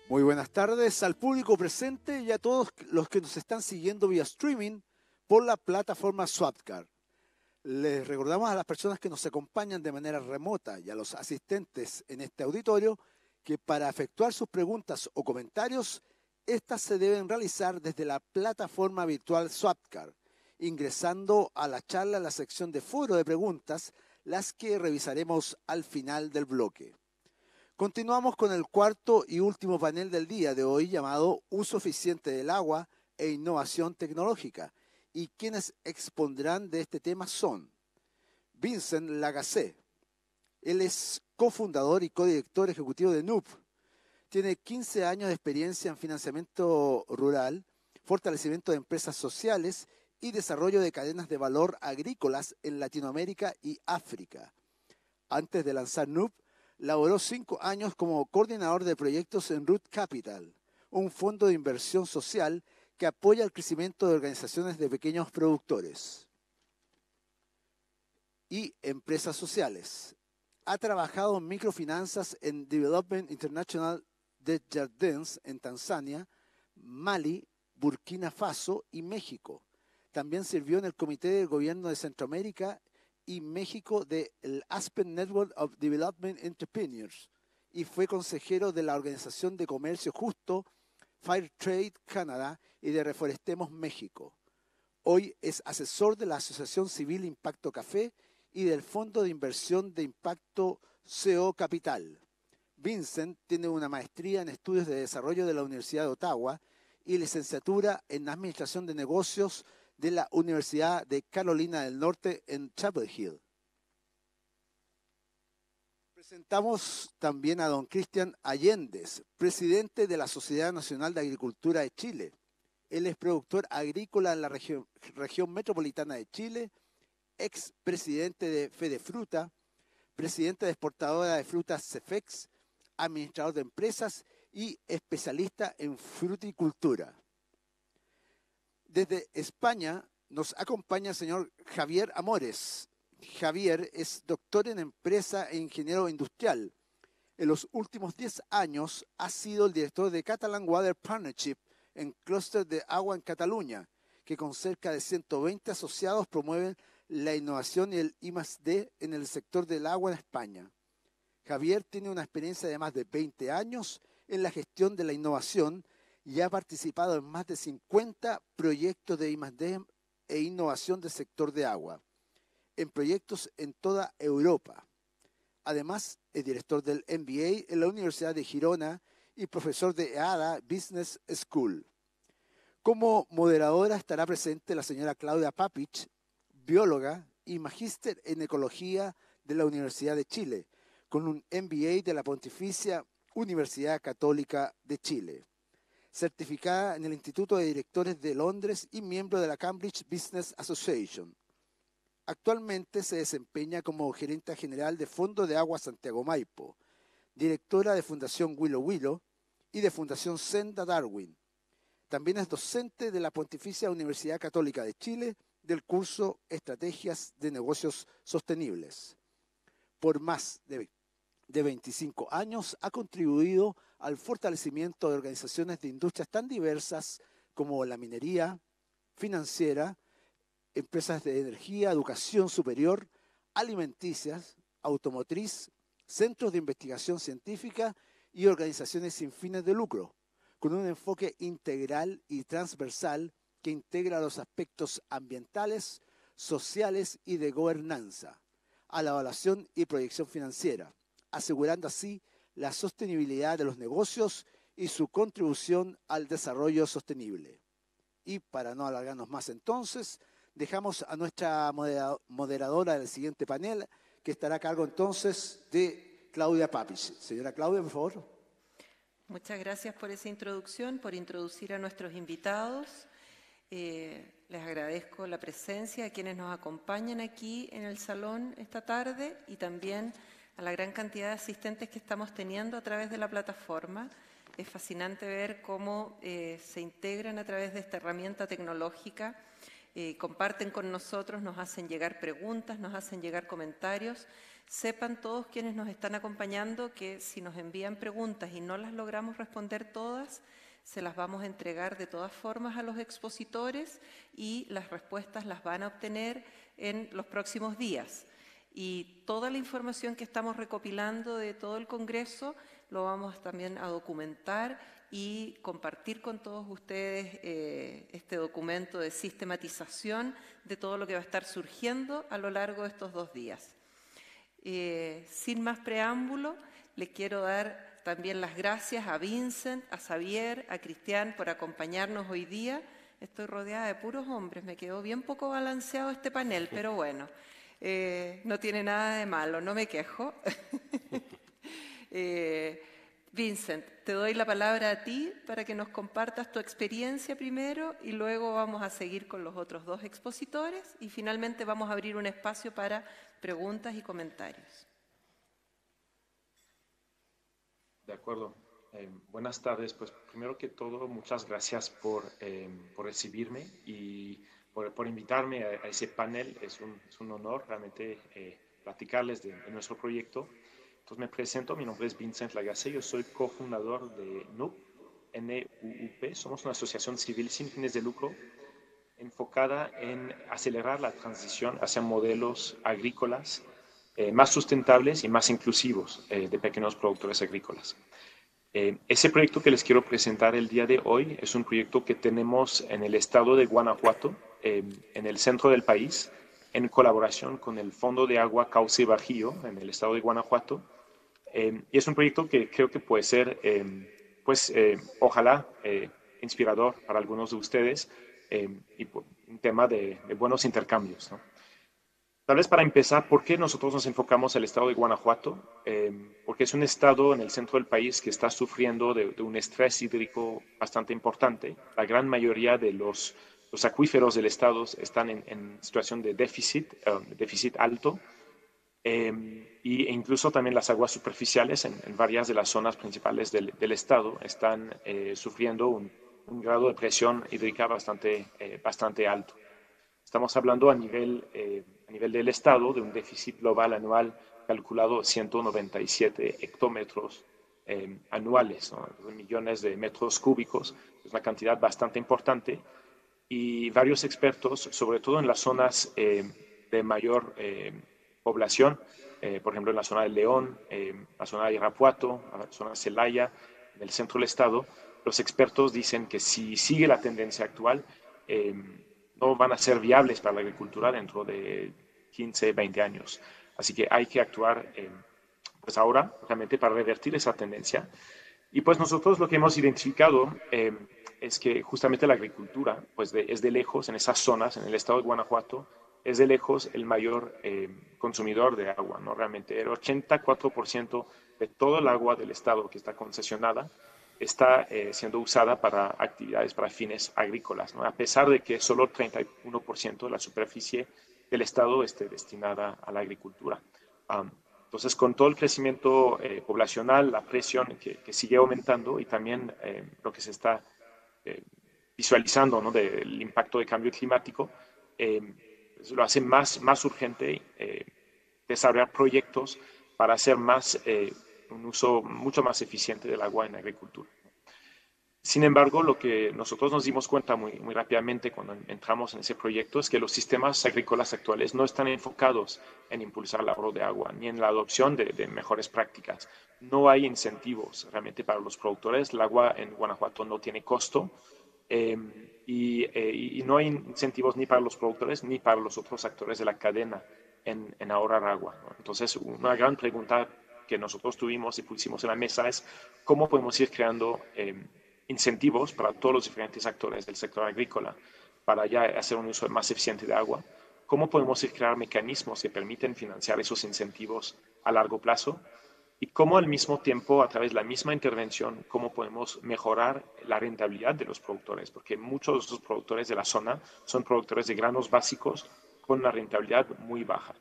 Muy buenas tardes al público presente y a todos los que nos están siguiendo vía streaming por la plataforma Swapcard. Les recordamos a las personas que nos acompañan de manera remota y a los asistentes en este auditorio que para efectuar sus preguntas o comentarios, estas se deben realizar desde la plataforma virtual Swapcard, ingresando a la charla en la sección de foro de preguntas, las que revisaremos al final del bloque. Continuamos con el cuarto y último panel del día de hoy llamado Uso eficiente del agua e innovación tecnológica. Y quienes expondrán de este tema son Vincent Lagacé. Él es cofundador y codirector ejecutivo de NUP. Tiene 15 años de experiencia en financiamiento rural, fortalecimiento de empresas sociales y desarrollo de cadenas de valor agrícolas en Latinoamérica y África. Antes de lanzar NUP, laboró 5 años como coordinador de proyectos en Root Capital, un fondo de inversión social que apoya el crecimiento de organizaciones de pequeños productores y empresas sociales. Ha trabajado en microfinanzas en Development International de Jardins en Tanzania, Mali, Burkina Faso y México. También sirvió en el Comité de Gobierno de Centroamérica y México del Aspen Network of Development Entrepreneurs y fue consejero de la Organización de Comercio Justo, Fair Trade Canada y de Reforestemos México. Hoy es asesor de la Asociación Civil Impacto Café y del Fondo de Inversión de Impacto CO Capital. Vincent tiene una maestría en Estudios de Desarrollo de la Universidad de Ottawa y licenciatura en Administración de Negocios de la Universidad de Carolina del Norte en Chapel Hill. Presentamos también a don Cristian Allendez, presidente de la Sociedad Nacional de Agricultura de Chile. Él es productor agrícola en la región metropolitana de Chile, expresidente de Fedefruta, presidente de exportadora de frutas Cefex, administrador de empresas y especialista en fruticultura. Desde España nos acompaña el señor Javier Amores. Javier es doctor en empresa e ingeniero industrial. En los últimos 10 años ha sido el director de Catalan Water Partnership en Clúster de Agua en Cataluña, que con cerca de 120 asociados promueven la innovación y el I+D en el sector del agua en España. Javier tiene una experiencia de más de 20 años en la gestión de la innovación y ha participado en más de 50 proyectos de I+D e innovación del sector de agua, en proyectos en toda Europa. Además, es director del MBA en la Universidad de Girona y profesor de EADA Business School. Como moderadora estará presente la señora Claudia Papich, bióloga y magíster en ecología de la Universidad de Chile, con un MBA de la Pontificia Universidad Católica de Chile, certificada en el Instituto de Directores de Londres y miembro de la Cambridge Business Association. Actualmente se desempeña como gerente general de Fondo de Agua Santiago Maipo, directora de Fundación Willow Willow y de Fundación Senda Darwin. También es docente de la Pontificia Universidad Católica de Chile del curso Estrategias de Negocios Sostenibles. Por más de 25 años ha contribuido al fortalecimiento de organizaciones de industrias tan diversas como la minería, financiera, empresas de energía, educación superior, alimenticias, automotriz, centros de investigación científica y organizaciones sin fines de lucro, con un enfoque integral y transversal que integra los aspectos ambientales, sociales y de gobernanza a la evaluación y proyección financiera, asegurando así la sostenibilidad de los negocios y su contribución al desarrollo sostenible. Y para no alargarnos más entonces, dejamos a nuestra moderadora del siguiente panel, que estará a cargo entonces de Claudia Papich. Señora Claudia, por favor. Muchas gracias por esa introducción, por introducir a nuestros invitados. Les agradezco la presencia a quienes nos acompañan aquí en el salón esta tarde y también a la gran cantidad de asistentes que estamos teniendo a través de la plataforma. Es fascinante ver cómo se integran a través de esta herramienta tecnológica comparten con nosotros, nos hacen llegar preguntas, nos hacen llegar comentarios. Sepan todos quienes nos están acompañando que si nos envían preguntas y no las logramos responder todas, se las vamos a entregar de todas formas a los expositores y las respuestas las van a obtener en los próximos días. Y toda la información que estamos recopilando de todo el Congreso lo vamos también a documentar y compartir con todos ustedes este documento de sistematización de todo lo que va a estar surgiendo a lo largo de estos 2 días. Sin más preámbulo, le quiero dar también las gracias a Vincent, a Xavier, a Cristian por acompañarnos hoy día. Estoy rodeada de puros hombres, me quedó bien poco balanceado este panel, pero bueno, no tiene nada de malo, no me quejo. Vincent, te doy la palabra a ti para que nos compartas tu experiencia primero y luego vamos a seguir con los otros 2 expositores y finalmente vamos a abrir un espacio para preguntas y comentarios. De acuerdo. Buenas tardes. Pues primero que todo, muchas gracias por recibirme y por invitarme a ese panel. Es un honor realmente platicarles de nuestro proyecto. Entonces me presento, mi nombre es Vincent Lagacé, yo soy cofundador de NUP, N-U-U-P. Somos una asociación civil sin fines de lucro enfocada en acelerar la transición hacia modelos agrícolas más sustentables y más inclusivos de pequeños productores agrícolas. Ese proyecto que les quiero presentar el día de hoy es un proyecto que tenemos en el estado de Guanajuato, en el centro del país, en colaboración con el Fondo de Agua Cauce Bajío en el estado de Guanajuato. Y es un proyecto que creo que puede ser, ojalá, inspirador para algunos de ustedes y un tema de buenos intercambios, ¿no? Tal vez para empezar, ¿por qué nosotros nos enfocamos al estado de Guanajuato? Porque es un estado en el centro del país que está sufriendo de un estrés hídrico bastante importante. La gran mayoría de los acuíferos del estado están en situación de déficit alto. E incluso también las aguas superficiales en varias de las zonas principales del estado están sufriendo un grado de presión hídrica bastante alto. Estamos hablando a nivel del estado de un déficit global anual calculado 197 hectómetros anuales, ¿no? Millones de metros cúbicos, es una cantidad bastante importante y varios expertos, sobre todo en las zonas de mayor población, por ejemplo en la zona del León, la zona de Irapuato, la zona de Celaya, en el centro del estado, los expertos dicen que si sigue la tendencia actual, no van a ser viables para la agricultura dentro de 15, 20 años. Así que hay que actuar pues ahora realmente para revertir esa tendencia. Y pues nosotros lo que hemos identificado es que justamente la agricultura pues es de lejos, en esas zonas, en el estado de Guanajuato, es de lejos el mayor consumidor de agua, ¿no? Realmente el 84% de todo el agua del estado que está concesionada está siendo usada para actividades, para fines agrícolas, ¿no? A pesar de que solo 31% de la superficie del estado esté destinada a la agricultura. Entonces, con todo el crecimiento poblacional, la presión que sigue aumentando y también lo que se está visualizando, ¿no? Del impacto de cambio climático, lo hace más urgente desarrollar proyectos para hacer un uso mucho más eficiente del agua en la agricultura. Sin embargo, lo que nosotros nos dimos cuenta muy rápidamente cuando entramos en ese proyecto es que los sistemas agrícolas actuales no están enfocados en impulsar el ahorro de agua ni en la adopción de mejores prácticas. No hay incentivos realmente para los productores. El agua en Guanajuato no tiene costo y no hay incentivos ni para los productores ni para los otros actores de la cadena en ahorrar agua, ¿no? Entonces, una gran pregunta que nosotros tuvimos y pusimos en la mesa es cómo podemos ir creando incentivos para todos los diferentes actores del sector agrícola para ya hacer un uso más eficiente de agua. ¿Cómo podemos ir crear mecanismos que permiten financiar esos incentivos a largo plazo? Y cómo al mismo tiempo, a través de la misma intervención, cómo podemos mejorar la rentabilidad de los productores, porque muchos de estos productores de la zona son productores de granos básicos con una rentabilidad muy baja.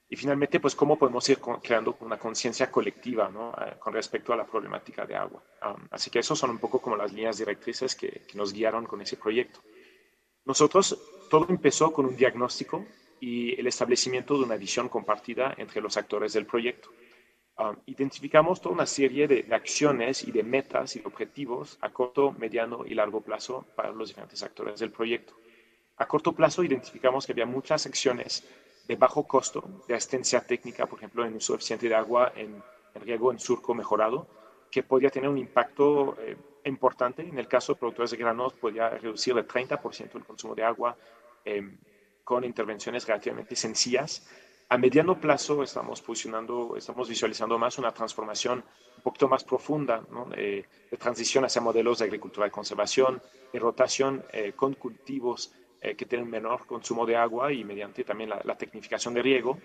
Y finalmente, pues, ¿cómo podemos ir creando una conciencia colectiva, ¿no? Con respecto a la problemática de agua? Así que esos son un poco como las líneas directrices que nos guiaron con ese proyecto. Nosotros, todo empezó con un diagnóstico y el establecimiento de una visión compartida entre los actores del proyecto. Identificamos toda una serie de acciones y de metas y de objetivos a corto, mediano y largo plazo para los diferentes actores del proyecto. A corto plazo identificamos que había muchas acciones de bajo costo, de asistencia técnica, por ejemplo, en uso eficiente de agua, en riego en surco mejorado, que podía tener un impacto importante. En el caso de productores de granos, podía reducir el 30% el consumo de agua con intervenciones relativamente sencillas. A mediano plazo estamos visualizando más una transformación un poquito más profunda, ¿no? De transición hacia modelos de agricultura de conservación, de rotación con cultivos que tienen menor consumo de agua y mediante también la tecnificación de riego,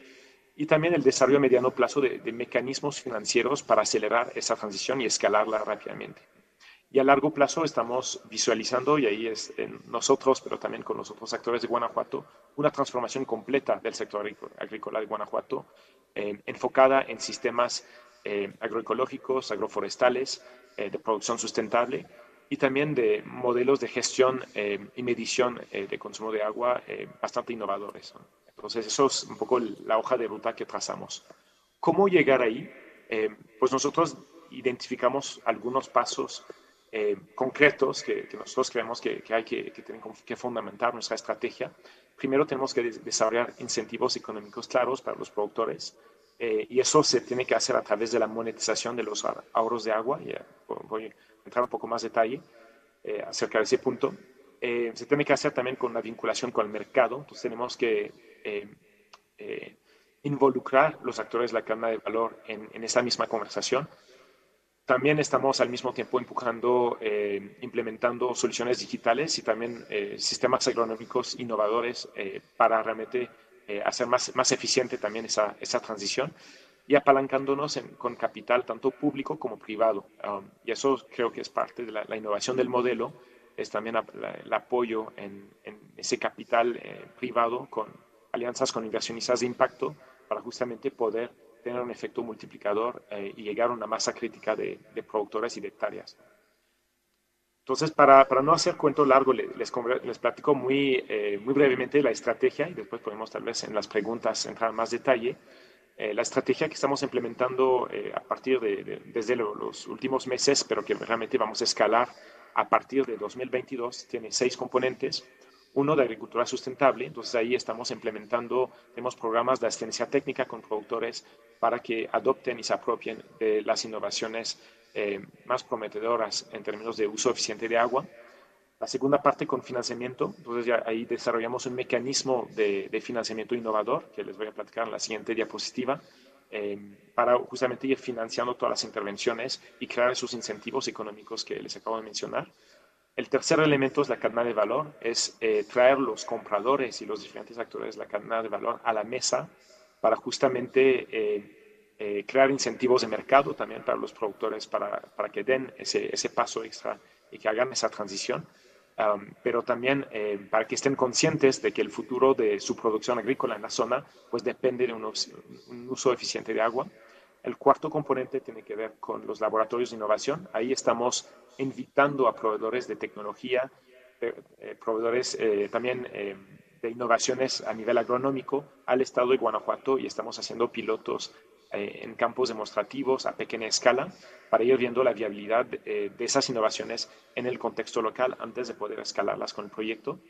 y también el desarrollo a mediano plazo de mecanismos financieros para acelerar esa transición y escalarla rápidamente. Y a largo plazo estamos visualizando, y ahí es en nosotros, pero también con los otros actores de Guanajuato, una transformación completa del sector agrícola de Guanajuato, enfocada en sistemas agroecológicos, agroforestales, de producción sustentable y también de modelos de gestión y medición de consumo de agua bastante innovadores, ¿no? Entonces, eso es un poco la hoja de ruta que trazamos. ¿Cómo llegar ahí? Pues nosotros identificamos algunos pasos concretos que nosotros creemos que hay que fundamentar nuestra estrategia. Primero tenemos que desarrollar incentivos económicos claros para los productores y eso se tiene que hacer a través de la monetización de los ahorros de agua. Ya voy a entrar un poco más detalle acerca de ese punto. Se tiene que hacer también con la vinculación con el mercado. Entonces tenemos que involucrar los actores de la cadena de valor en esa misma conversación. También estamos al mismo tiempo empujando, implementando soluciones digitales y también sistemas agronómicos innovadores para realmente hacer más eficiente también esa transición y apalancándonos con capital tanto público como privado. Y eso creo que es parte de la innovación del modelo, es también el apoyo en ese capital privado con alianzas con inversionistas de impacto para justamente poder tener un efecto multiplicador y llegar a una masa crítica de productores y de hectáreas. Entonces, para no hacer cuento largo, les platico muy brevemente la estrategia y después podemos tal vez en las preguntas entrar en más detalle. La estrategia que estamos implementando desde los últimos meses, pero que realmente vamos a escalar a partir de 2022, tiene 6 componentes. Uno de agricultura sustentable, entonces ahí estamos implementando, tenemos programas de asistencia técnica con productores para que adopten y se apropien de las innovaciones más prometedoras en términos de uso eficiente de agua. La segunda parte con financiamiento, entonces ya ahí desarrollamos un mecanismo de financiamiento innovador, que les voy a platicar en la siguiente diapositiva, para justamente ir financiando todas las intervenciones y crear esos incentivos económicos que les acabo de mencionar. El tercer elemento es la cadena de valor, es traer los compradores y los diferentes actores de la cadena de valor a la mesa para justamente crear incentivos de mercado también para los productores para que den ese paso extra y que hagan esa transición. Pero también para que estén conscientes de que el futuro de su producción agrícola en la zona pues depende de un uso eficiente de agua. El cuarto componente tiene que ver con los laboratorios de innovación. Ahí estamos invitando a proveedores de tecnología, proveedores también de innovaciones a nivel agronómico al estado de Guanajuato y estamos haciendo pilotos en campos demostrativos a pequeña escala para ir viendo la viabilidad de esas innovaciones en el contexto local antes de poder escalarlas con el proyecto.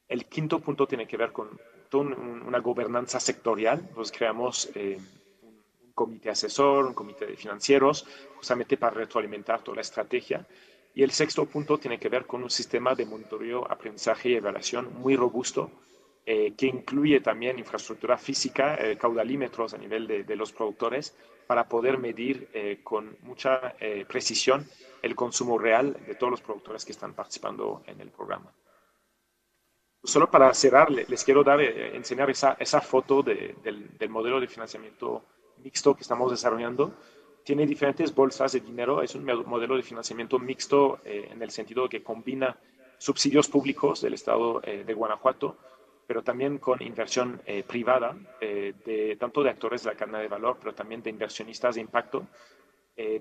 El quinto punto tiene que ver con una gobernanza sectorial. Pues creamos un comité asesor, un comité de financieros, justamente para retroalimentar toda la estrategia. Y el sexto punto tiene que ver con un sistema de monitoreo, aprendizaje y evaluación muy robusto, que incluye también infraestructura física, caudalímetros a nivel de los productores, para poder medir con mucha precisión el consumo real de todos los productores que están participando en el programa. Solo para cerrar, les quiero enseñar esa foto del modelo de financiamiento mixto que estamos desarrollando. Tiene diferentes bolsas de dinero, es un modelo de financiamiento mixto en el sentido de que combina subsidios públicos del estado de Guanajuato, pero también con inversión privada, tanto de actores de la cadena de valor, pero también de inversionistas de impacto.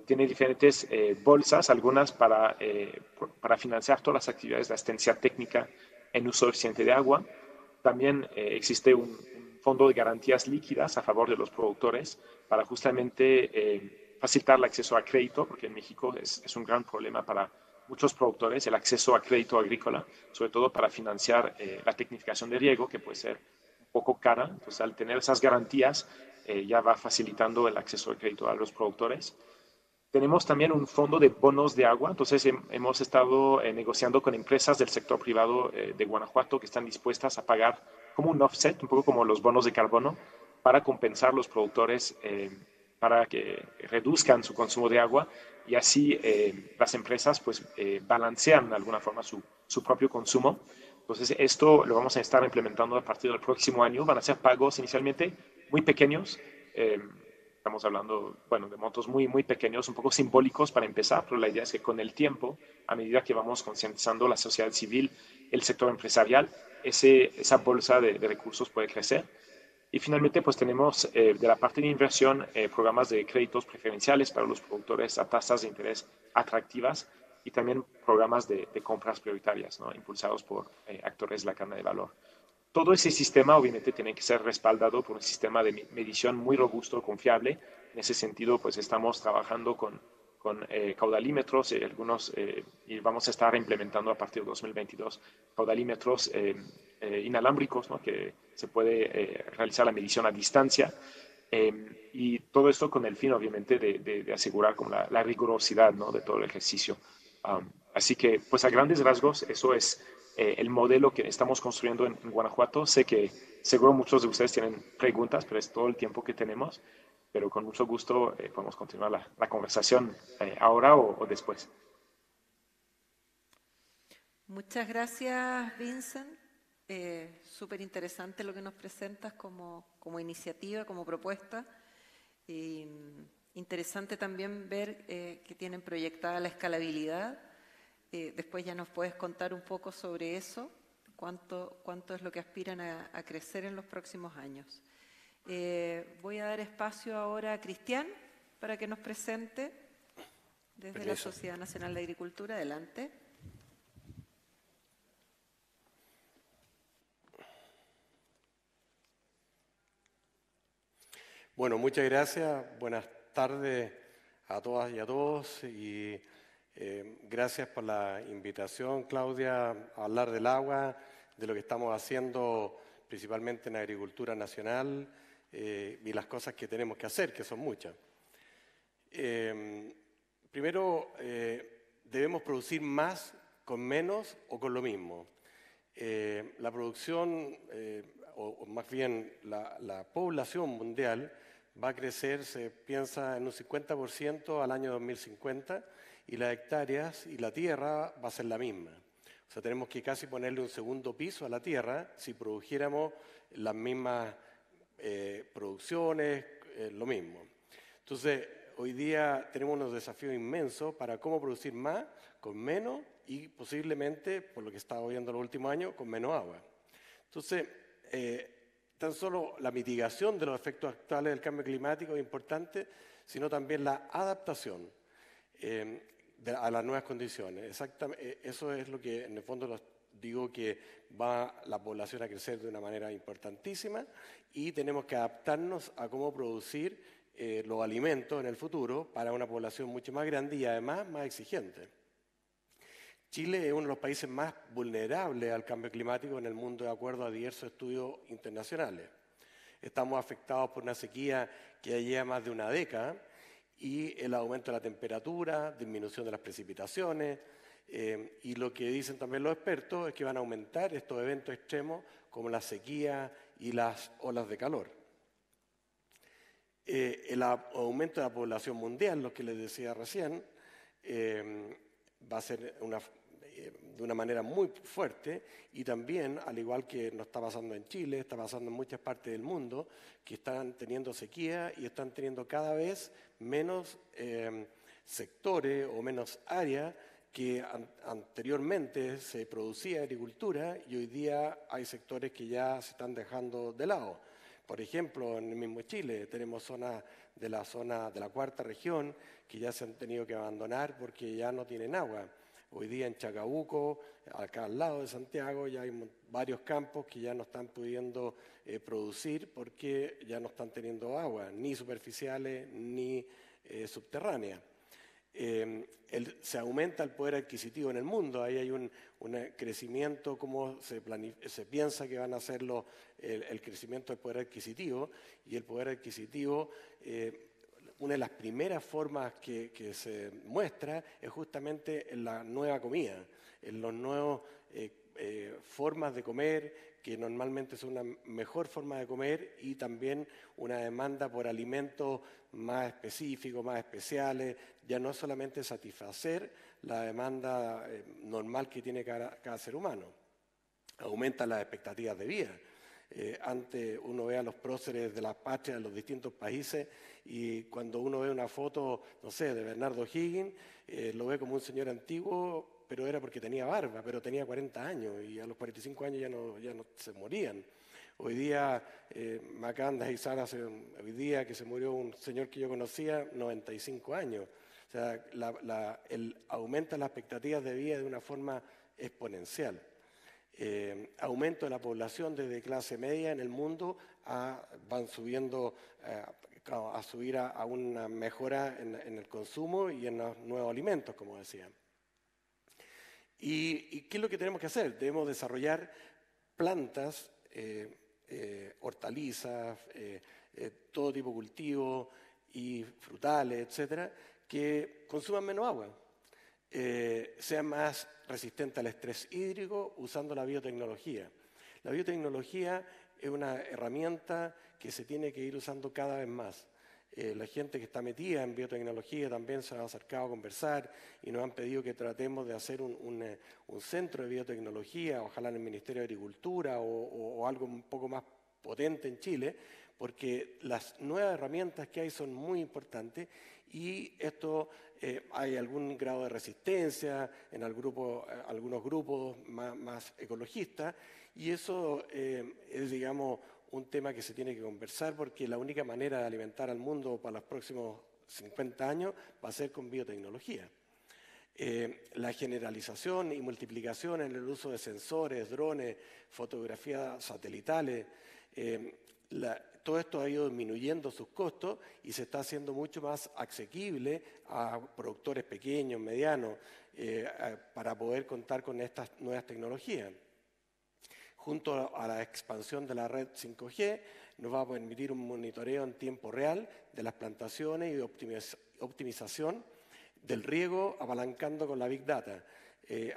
Tiene diferentes bolsas, algunas para financiar todas las actividades de asistencia técnica en uso eficiente de agua. También existe un fondo de garantías líquidas a favor de los productores para justamente facilitar el acceso a crédito, porque en México es un gran problema para muchos productores el acceso a crédito agrícola, sobre todo para financiar la tecnificación de riego, que puede ser un poco cara. Entonces, al tener esas garantías, ya va facilitando el acceso al crédito a los productores. Tenemos también un fondo de bonos de agua, entonces hemos estado negociando con empresas del sector privado de Guanajuato que están dispuestas a pagar como un offset, un poco como los bonos de carbono, para compensar los productores, para que reduzcan su consumo de agua y así las empresas pues balancean de alguna forma su propio consumo. Entonces esto lo vamos a estar implementando a partir del próximo año. Van a ser pagos inicialmente muy pequeños. Estamos hablando, bueno, de montos muy, muy pequeños, un poco simbólicos para empezar, pero la idea es que con el tiempo, a medida que vamos concientizando la sociedad civil, el sector empresarial, esa bolsa de recursos puede crecer. Y finalmente, pues tenemos de la parte de inversión programas de créditos preferenciales para los productores a tasas de interés atractivas y también programas de compras prioritarias, ¿no? Impulsados por actores de la cadena de valor. Todo ese sistema obviamente tiene que ser respaldado por un sistema de medición muy robusto, confiable. En ese sentido, pues estamos trabajando con caudalímetros, y vamos a estar implementando a partir de 2022 caudalímetros inalámbricos, ¿no? Que se puede realizar la medición a distancia. Y todo esto con el fin, obviamente, de asegurar como la rigurosidad, ¿no? De todo el ejercicio. Así que, pues a grandes rasgos, eso es el modelo que estamos construyendo en Guanajuato. Sé que seguro muchos de ustedes tienen preguntas, pero es todo el tiempo que tenemos. Pero con mucho gusto podemos continuar la conversación ahora o después. Muchas gracias, Vincent. Súper interesante lo que nos presentas como iniciativa, como propuesta. Interesante también ver que tienen proyectada la escalabilidad. Después ya nos puedes contar un poco sobre eso, cuánto es lo que aspiran a crecer en los próximos años. Voy a dar espacio ahora a Cristian para que nos presente desde la Sociedad Nacional de Agricultura. Adelante. Bueno, muchas gracias. Buenas tardes a todas y a todos. Y gracias por la invitación, Claudia, a hablar del agua, de lo que estamos haciendo principalmente en agricultura nacional y las cosas que tenemos que hacer, que son muchas. Primero, debemos producir más con menos o con lo mismo. La producción, o más bien la población mundial, va a crecer, se piensa, en un 50% al año 2050, y las hectáreas y la tierra va a ser la misma. O sea, tenemos que casi ponerle un segundo piso a la tierra si produjéramos las mismas producciones, lo mismo. Entonces, hoy día tenemos unos desafíos inmensos para cómo producir más con menos y posiblemente, por lo que he estado viendo los últimos años, con menos agua. Entonces, tan solo la mitigación de los efectos actuales del cambio climático es importante, sino también la adaptación a las nuevas condiciones. Exactamente, eso es lo que en el fondo digo, que va la población a crecer de una manera importantísima y tenemos que adaptarnos a cómo producir los alimentos en el futuro para una población mucho más grande y además más exigente. Chile es uno de los países más vulnerables al cambio climático en el mundo, de acuerdo a diversos estudios internacionales. Estamos afectados por una sequía que ya lleva más de una década y el aumento de la temperatura, disminución de las precipitaciones, y lo que dicen también los expertos es que van a aumentar estos eventos extremos como la sequía y las olas de calor. El aumento de la población mundial, lo que les decía recién, va a ser de una manera muy fuerte, y también, al igual que nos está pasando en Chile, está pasando en muchas partes del mundo, que están teniendo sequía y están teniendo cada vez menos sectores o menos áreas que anteriormente se producía agricultura, y hoy día hay sectores que ya se están dejando de lado. Por ejemplo, en el mismo Chile tenemos zonas de la cuarta región que ya se han tenido que abandonar porque ya no tienen agua. Hoy día en Chacabuco, acá al lado de Santiago, ya hay varios campos que ya no están pudiendo producir porque ya no están teniendo agua, ni superficiales ni subterráneas. Se aumenta el poder adquisitivo en el mundo, ahí hay un crecimiento, como se piensa que van a ser el crecimiento del poder adquisitivo, y el poder adquisitivo, una de las primeras formas que se muestra es justamente en la nueva comida, en los nuevos formas de comer, que normalmente son una mejor forma de comer, y también una demanda por alimentos más específicos, más especiales, ya no solamente satisfacer la demanda normal que tiene cada ser humano. Aumentan las expectativas de vida. Antes uno ve a los próceres de las patrias de los distintos países, y cuando uno ve una foto, no sé, de Bernardo O'Higgins, lo ve como un señor antiguo, pero era porque tenía barba, pero tenía 40 años y a los 45 años ya no se morían. Hoy día, me acaban de avisar hoy día que se murió un señor que yo conocía, 95 años. O sea, aumenta las expectativas de vida de una forma exponencial. Aumento de la población desde clase media en el mundo van subiendo a subir a una mejora en el consumo y en los nuevos alimentos, como decía. ¿Y qué es lo que tenemos que hacer? Debemos desarrollar plantas, hortalizas, todo tipo de cultivos y frutales, etcétera, que consuman menos agua, sean más resistentes al estrés hídrico usando la biotecnología. La biotecnología es una herramienta que se tiene que ir usando cada vez más. La gente que está metida en biotecnología también se ha acercado a conversar y nos han pedido que tratemos de hacer un centro de biotecnología, ojalá en el Ministerio de Agricultura o algo un poco más potente en Chile, porque las nuevas herramientas que hay son muy importantes, y esto hay algún grado de resistencia en algunos grupos más ecologistas, y eso es, digamos, un tema que se tiene que conversar, porque la única manera de alimentar al mundo para los próximos 50 años va a ser con biotecnología. La generalización y multiplicación en el uso de sensores, drones, fotografías satelitales, todo esto ha ido disminuyendo sus costos y se está haciendo mucho más asequible a productores pequeños, medianos, para poder contar con estas nuevas tecnologías. Junto a la expansión de la red 5G, nos va a permitir un monitoreo en tiempo real de las plantaciones y de optimización del riego, apalancando con la Big Data.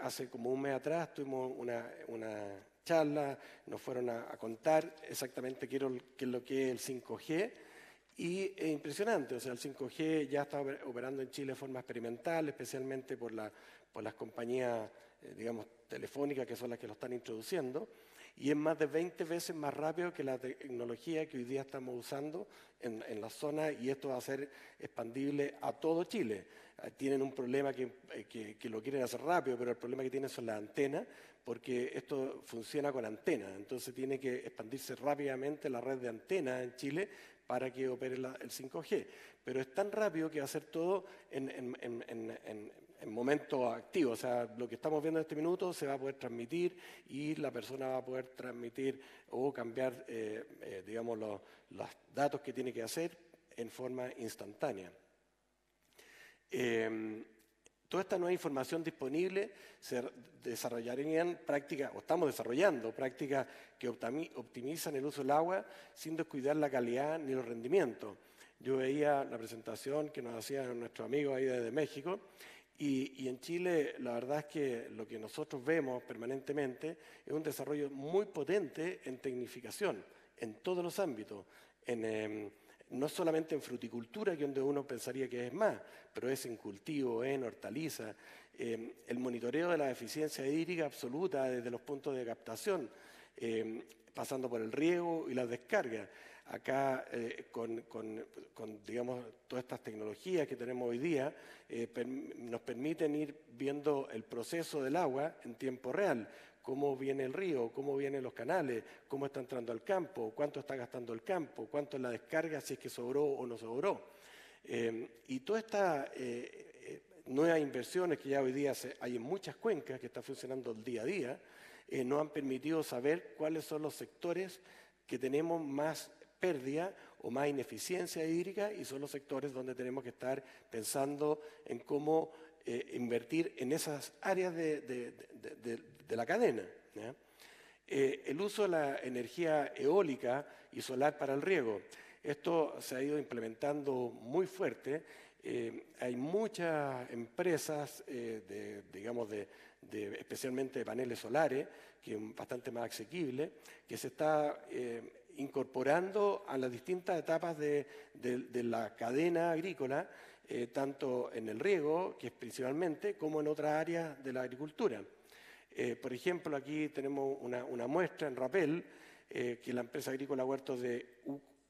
Hace como un mes atrás tuvimos una charla, nos fueron a contar exactamente qué es lo que es el 5G, y es impresionante. O sea, el 5G ya está operando en Chile de forma experimental, especialmente por las compañías, digamos, telefónicas, que son las que lo están introduciendo, y es más de 20 veces más rápido que la tecnología que hoy día estamos usando en la zona, y esto va a ser expandible a todo Chile. Tienen un problema que lo quieren hacer rápido, pero el problema que tienen son las antenas, porque esto funciona con antenas, entonces tiene que expandirse rápidamente la red de antenas en Chile para que opere el 5G. Pero es tan rápido que va a ser todo en momento activo. O sea, lo que estamos viendo en este minuto se va a poder transmitir, y la persona va a poder transmitir o cambiar, digamos, los datos que tiene que hacer en forma instantánea. Toda esta nueva información disponible se desarrollarían prácticas, o estamos desarrollando prácticas que optimizan el uso del agua sin descuidar la calidad ni los rendimientos. Yo veía la presentación que nos hacían nuestros amigos ahí desde México, y en Chile la verdad es que lo que nosotros vemos permanentemente es un desarrollo muy potente en tecnificación, en todos los ámbitos, no solamente en fruticultura, que donde uno pensaría que es más, pero es en cultivo, en hortalizas, el monitoreo de la eficiencia hídrica absoluta desde los puntos de captación, pasando por el riego y las descargas. Acá, digamos, todas estas tecnologías que tenemos hoy día nos permiten ir viendo el proceso del agua en tiempo real, cómo viene el río, cómo vienen los canales, cómo está entrando al campo, cuánto está gastando el campo, cuánto es la descarga, si es que sobró o no sobró. Y toda esta nuevas inversiones que ya hoy día hay en muchas cuencas que están funcionando el día a día, nos han permitido saber cuáles son los sectores que tenemos más pérdida o más ineficiencia hídrica y son los sectores donde tenemos que estar pensando en cómo invertir en esas áreas de la cadena, ¿ya? El uso de la energía eólica y solar para el riego. Esto se ha ido implementando muy fuerte. Hay muchas empresas, especialmente de paneles solares, que es bastante más asequible, que se está incorporando a las distintas etapas de la cadena agrícola, tanto en el riego, que es principalmente, como en otras áreas de la agricultura. Por ejemplo, aquí tenemos una muestra en Rapel, que es la empresa agrícola Huertos de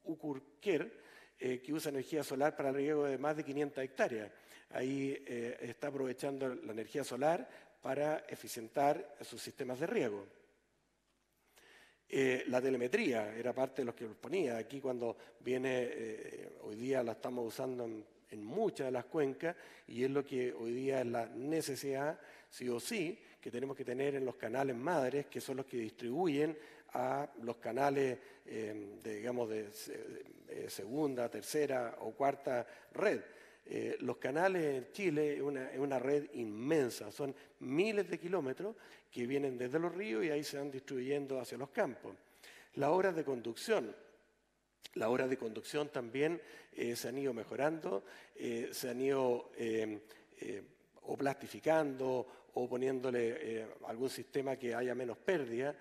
Ucurquer, que usa energía solar para el riego de más de 500 hectáreas. Ahí está aprovechando la energía solar para eficientar sus sistemas de riego. La telemetría era parte de los que los ponía. Aquí cuando viene, hoy día la estamos usando en muchas de las cuencas y es lo que hoy día es la necesidad, sí o sí, que tenemos que tener en los canales madres, que son los que distribuyen a los canales de segunda, tercera o cuarta red. Los canales en Chile es una red inmensa, son miles de kilómetros que vienen desde los ríos y ahí se van distribuyendo hacia los campos. Las obras de conducción. Las obras de conducción también se han ido mejorando, se han ido o plastificando o poniéndole algún sistema que haya menos pérdida.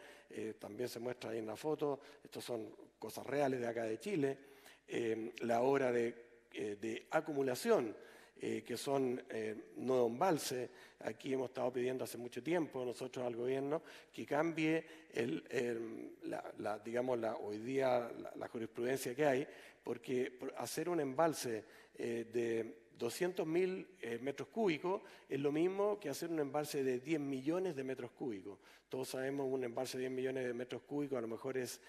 También se muestra ahí en la foto, estos son cosas reales de acá de Chile. La obra de acumulación, que son nuevos embalses. Aquí hemos estado pidiendo hace mucho tiempo nosotros al gobierno que cambie hoy día la jurisprudencia que hay, porque hacer un embalse de 200.000 metros cúbicos es lo mismo que hacer un embalse de 10 millones de metros cúbicos. Todos sabemos un embalse de 10 millones de metros cúbicos a lo mejor es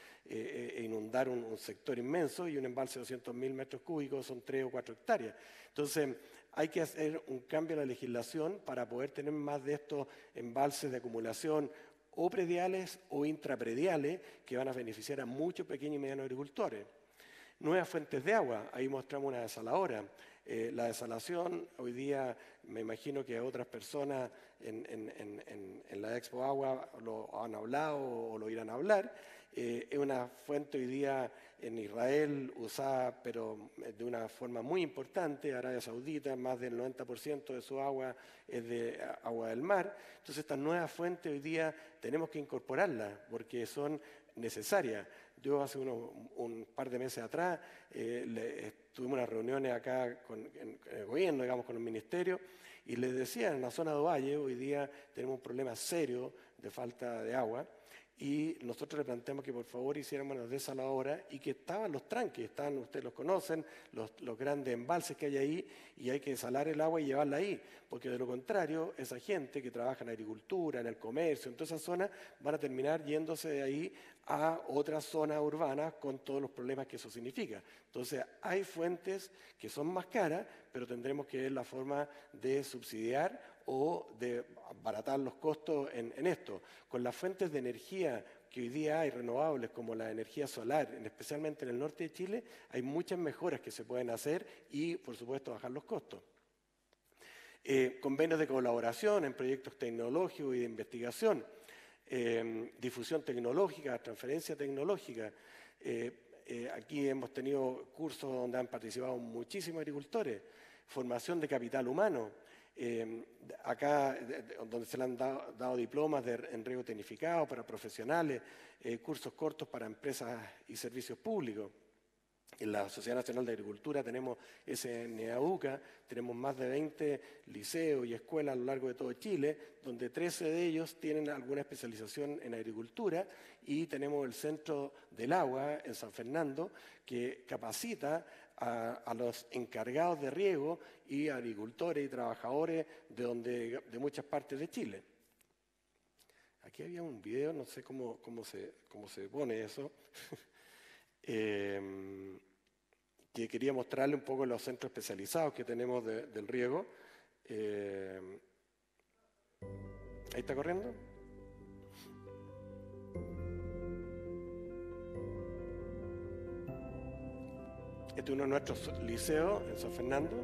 inundar un sector inmenso y un embalse de 200.000 metros cúbicos son 3 o 4 hectáreas. Entonces hay que hacer un cambio en la legislación para poder tener más de estos embalses de acumulación o prediales o intraprediales que van a beneficiar a muchos pequeños y medianos agricultores. Nuevas fuentes de agua, ahí mostramos una desaladora. La desalación, hoy día me imagino que otras personas en la Expo Agua lo han hablado o lo irán a hablar. Es una fuente hoy día en Israel usada, pero de una forma muy importante. Arabia Saudita, más del 90% de su agua es de agua del mar. Entonces estas nuevas fuentes hoy día tenemos que incorporarlas porque son necesarias. Yo hace un par de meses atrás tuvimos unas reuniones acá en el gobierno, digamos, con el ministerio, y les decía, en la zona de Ovalle hoy día tenemos un problema serio de falta de agua, y nosotros le planteamos que por favor hiciéramos las desaladoras y que estaban los tranques, ustedes los conocen, los grandes embalses que hay ahí, y hay que desalar el agua y llevarla ahí, porque de lo contrario, esa gente que trabaja en agricultura, en el comercio, en todas esas zonas, van a terminar yéndose de ahí a otras zonas urbanas con todos los problemas que eso significa. Entonces, hay fuentes que son más caras, pero tendremos que ver la forma de subsidiar o de abaratar los costos en esto. Con las fuentes de energía que hoy día hay renovables, como la energía solar, especialmente en el norte de Chile, hay muchas mejoras que se pueden hacer y, por supuesto, bajar los costos. Convenios de colaboración en proyectos tecnológicos y de investigación, difusión tecnológica, transferencia tecnológica. Aquí hemos tenido cursos donde han participado muchísimos agricultores, formación de capital humano. Acá donde se le han dado diplomas en riego tecnificado para profesionales, cursos cortos para empresas y servicios públicos. En la Sociedad Nacional de Agricultura tenemos SNAUCA, tenemos más de 20 liceos y escuelas a lo largo de todo Chile, donde 13 de ellos tienen alguna especialización en agricultura, y tenemos el Centro del Agua en San Fernando, que capacita a los encargados de riego y agricultores y trabajadores de muchas partes de Chile. Aquí había un video, no sé cómo se pone eso, que quería mostrarle un poco los centros especializados que tenemos del riego. Ahí está corriendo. Este es uno de nuestros liceos en San Fernando,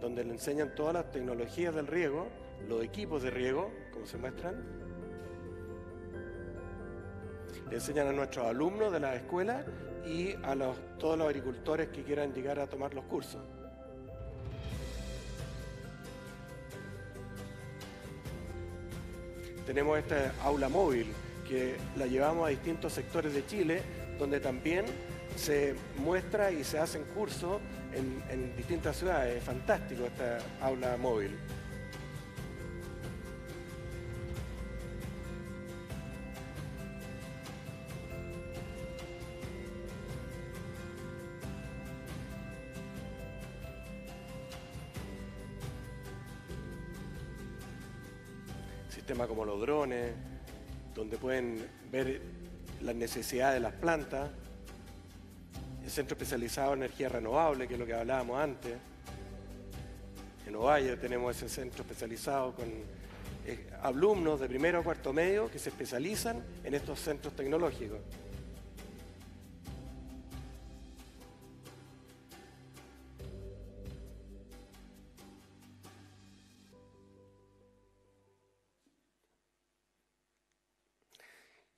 donde le enseñan todas las tecnologías del riego, los equipos de riego, como se muestran. Le enseñan a nuestros alumnos de la escuela y a todos los agricultores que quieran llegar a tomar los cursos. Tenemos esta aula móvil que la llevamos a distintos sectores de Chile, donde también se muestra y se hacen cursos en distintas ciudades. Es fantástico esta aula móvil. Sistemas como los drones, donde pueden ver las necesidades de las plantas. El centro especializado en energía renovable, que es lo que hablábamos antes. En Ovalle tenemos ese centro especializado con alumnos de primero a cuarto medio que se especializan en estos centros tecnológicos.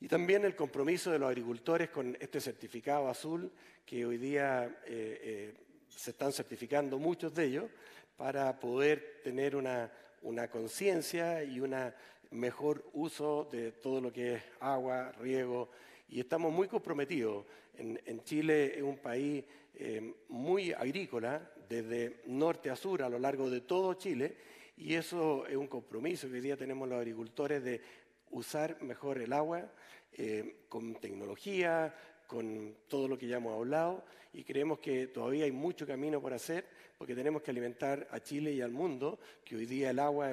Y también el compromiso de los agricultores con este certificado azul, que hoy día se están certificando muchos de ellos, para poder tener una conciencia y un mejor uso de todo lo que es agua, riego, y estamos muy comprometidos. En Chile es un país muy agrícola, desde norte a sur, a lo largo de todo Chile, y eso es un compromiso que hoy día tenemos los agricultores de usar mejor el agua, con tecnología, con todo lo que ya hemos hablado, y creemos que todavía hay mucho camino por hacer, porque tenemos que alimentar a Chile y al mundo, que hoy día el agua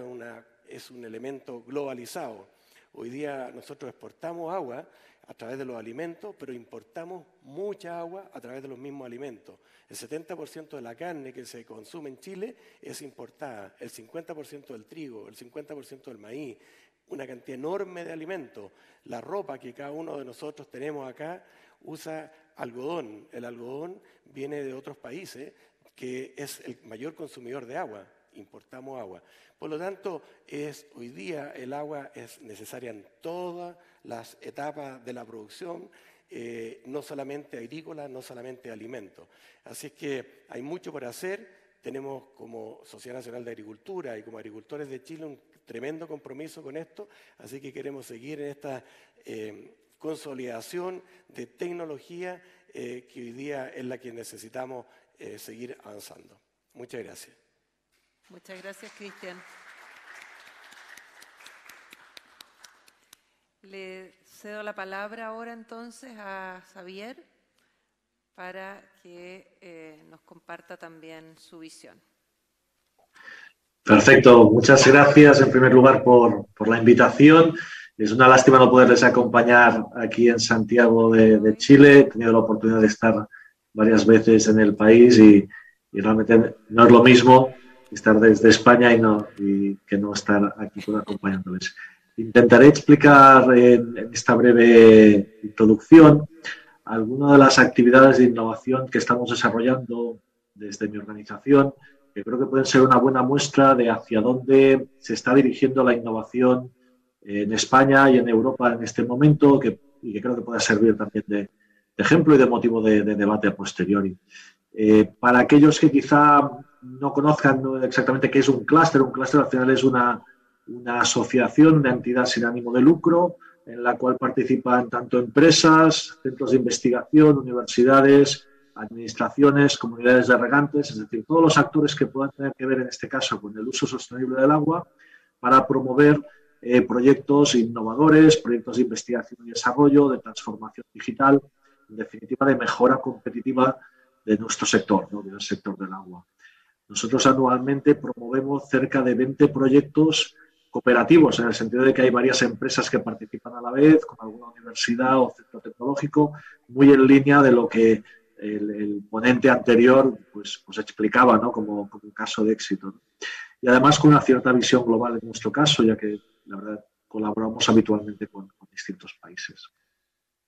es un elemento globalizado. Hoy día nosotros exportamos agua a través de los alimentos, pero importamos mucha agua a través de los mismos alimentos. El 70% de la carne que se consume en Chile es importada, el 50% del trigo, el 50% del maíz, una cantidad enorme de alimentos. La ropa que cada uno de nosotros tenemos acá usa algodón. El algodón viene de otros países, que es el mayor consumidor de agua. Importamos agua. Por lo tanto, hoy día el agua es necesaria en todas las etapas de la producción, no solamente agrícola, no solamente alimentos. Así es que hay mucho por hacer. Tenemos como Sociedad Nacional de Agricultura y como agricultores de Chile un tremendo compromiso con esto, así que queremos seguir en esta consolidación de tecnología que hoy día es la que necesitamos seguir avanzando. Muchas gracias. Muchas gracias, Cristian. Le cedo la palabra ahora entonces a Xavier para que nos comparta también su visión. Perfecto, muchas gracias en primer lugar por la invitación. Es una lástima no poderles acompañar aquí en Santiago de Chile. He tenido la oportunidad de estar varias veces en el país y realmente no es lo mismo estar desde España y que no estar aquí acompañándoles. Intentaré explicar en esta breve introducción algunas de las actividades de innovación que estamos desarrollando desde mi organización, que creo que pueden ser una buena muestra de hacia dónde se está dirigiendo la innovación en España y en Europa en este momento, y que creo que puede servir también de ejemplo y de motivo de debate a posteriori. Para aquellos que quizá no conozcan exactamente qué es un clúster al final es una asociación, una entidad sin ánimo de lucro, en la cual participan tanto empresas, centros de investigación, universidades, administraciones, comunidades de regantes, es decir, todos los actores que puedan tener que ver en este caso con el uso sostenible del agua para promover proyectos innovadores, proyectos de investigación y desarrollo, de transformación digital, en definitiva de mejora competitiva de nuestro sector, ¿no? Del sector del agua. Nosotros anualmente promovemos cerca de 20 proyectos cooperativos, en el sentido de que hay varias empresas que participan a la vez, con alguna universidad o centro tecnológico, muy en línea de lo que el ponente anterior pues explicaba, ¿no? como un caso de éxito, ¿no? Y además con una cierta visión global en nuestro caso, ya que la verdad colaboramos habitualmente con distintos países.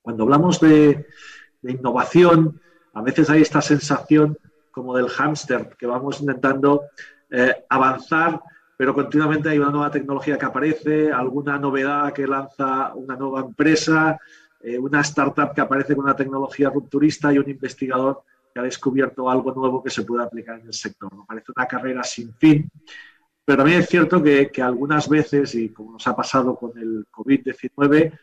Cuando hablamos de innovación, a veces hay esta sensación como del hámster, que vamos intentando avanzar, pero continuamente hay una nueva tecnología que aparece, alguna novedad que lanza una nueva empresa, una startup que aparece con una tecnología rupturista y un investigador que ha descubierto algo nuevo que se puede aplicar en el sector. Me parece una carrera sin fin, pero también es cierto que algunas veces, y como nos ha pasado con el COVID-19,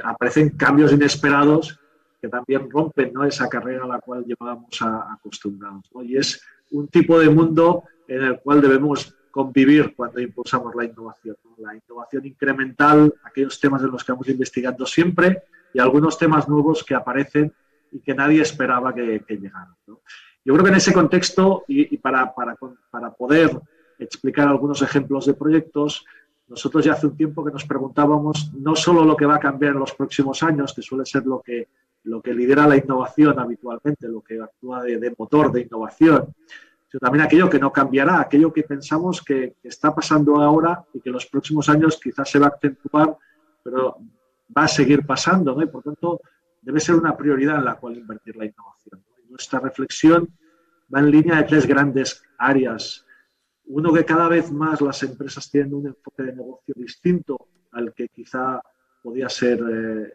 aparecen cambios inesperados que también rompen, ¿no? esa carrera a la cual llevábamos acostumbrados, ¿no? Y es un tipo de mundo en el cual debemos convivir cuando impulsamos la innovación, ¿no? La innovación incremental, aquellos temas en los que vamos investigando siempre y algunos temas nuevos que aparecen y que nadie esperaba que llegaran, ¿no? Yo creo que en ese contexto, y para poder explicar algunos ejemplos de proyectos, nosotros ya hace un tiempo que nos preguntábamos no solo lo que va a cambiar en los próximos años, que suele ser lo que lidera la innovación habitualmente, lo que actúa de motor de innovación, sino también aquello que no cambiará, aquello que pensamos que está pasando ahora y que en los próximos años quizás se va a acentuar, pero va a seguir pasando, ¿no? Y por tanto debe ser una prioridad en la cual invertir la innovación, ¿no? Y nuestra reflexión va en línea de tres grandes áreas. Uno, que cada vez más las empresas tienen un enfoque de negocio distinto al que quizá podía ser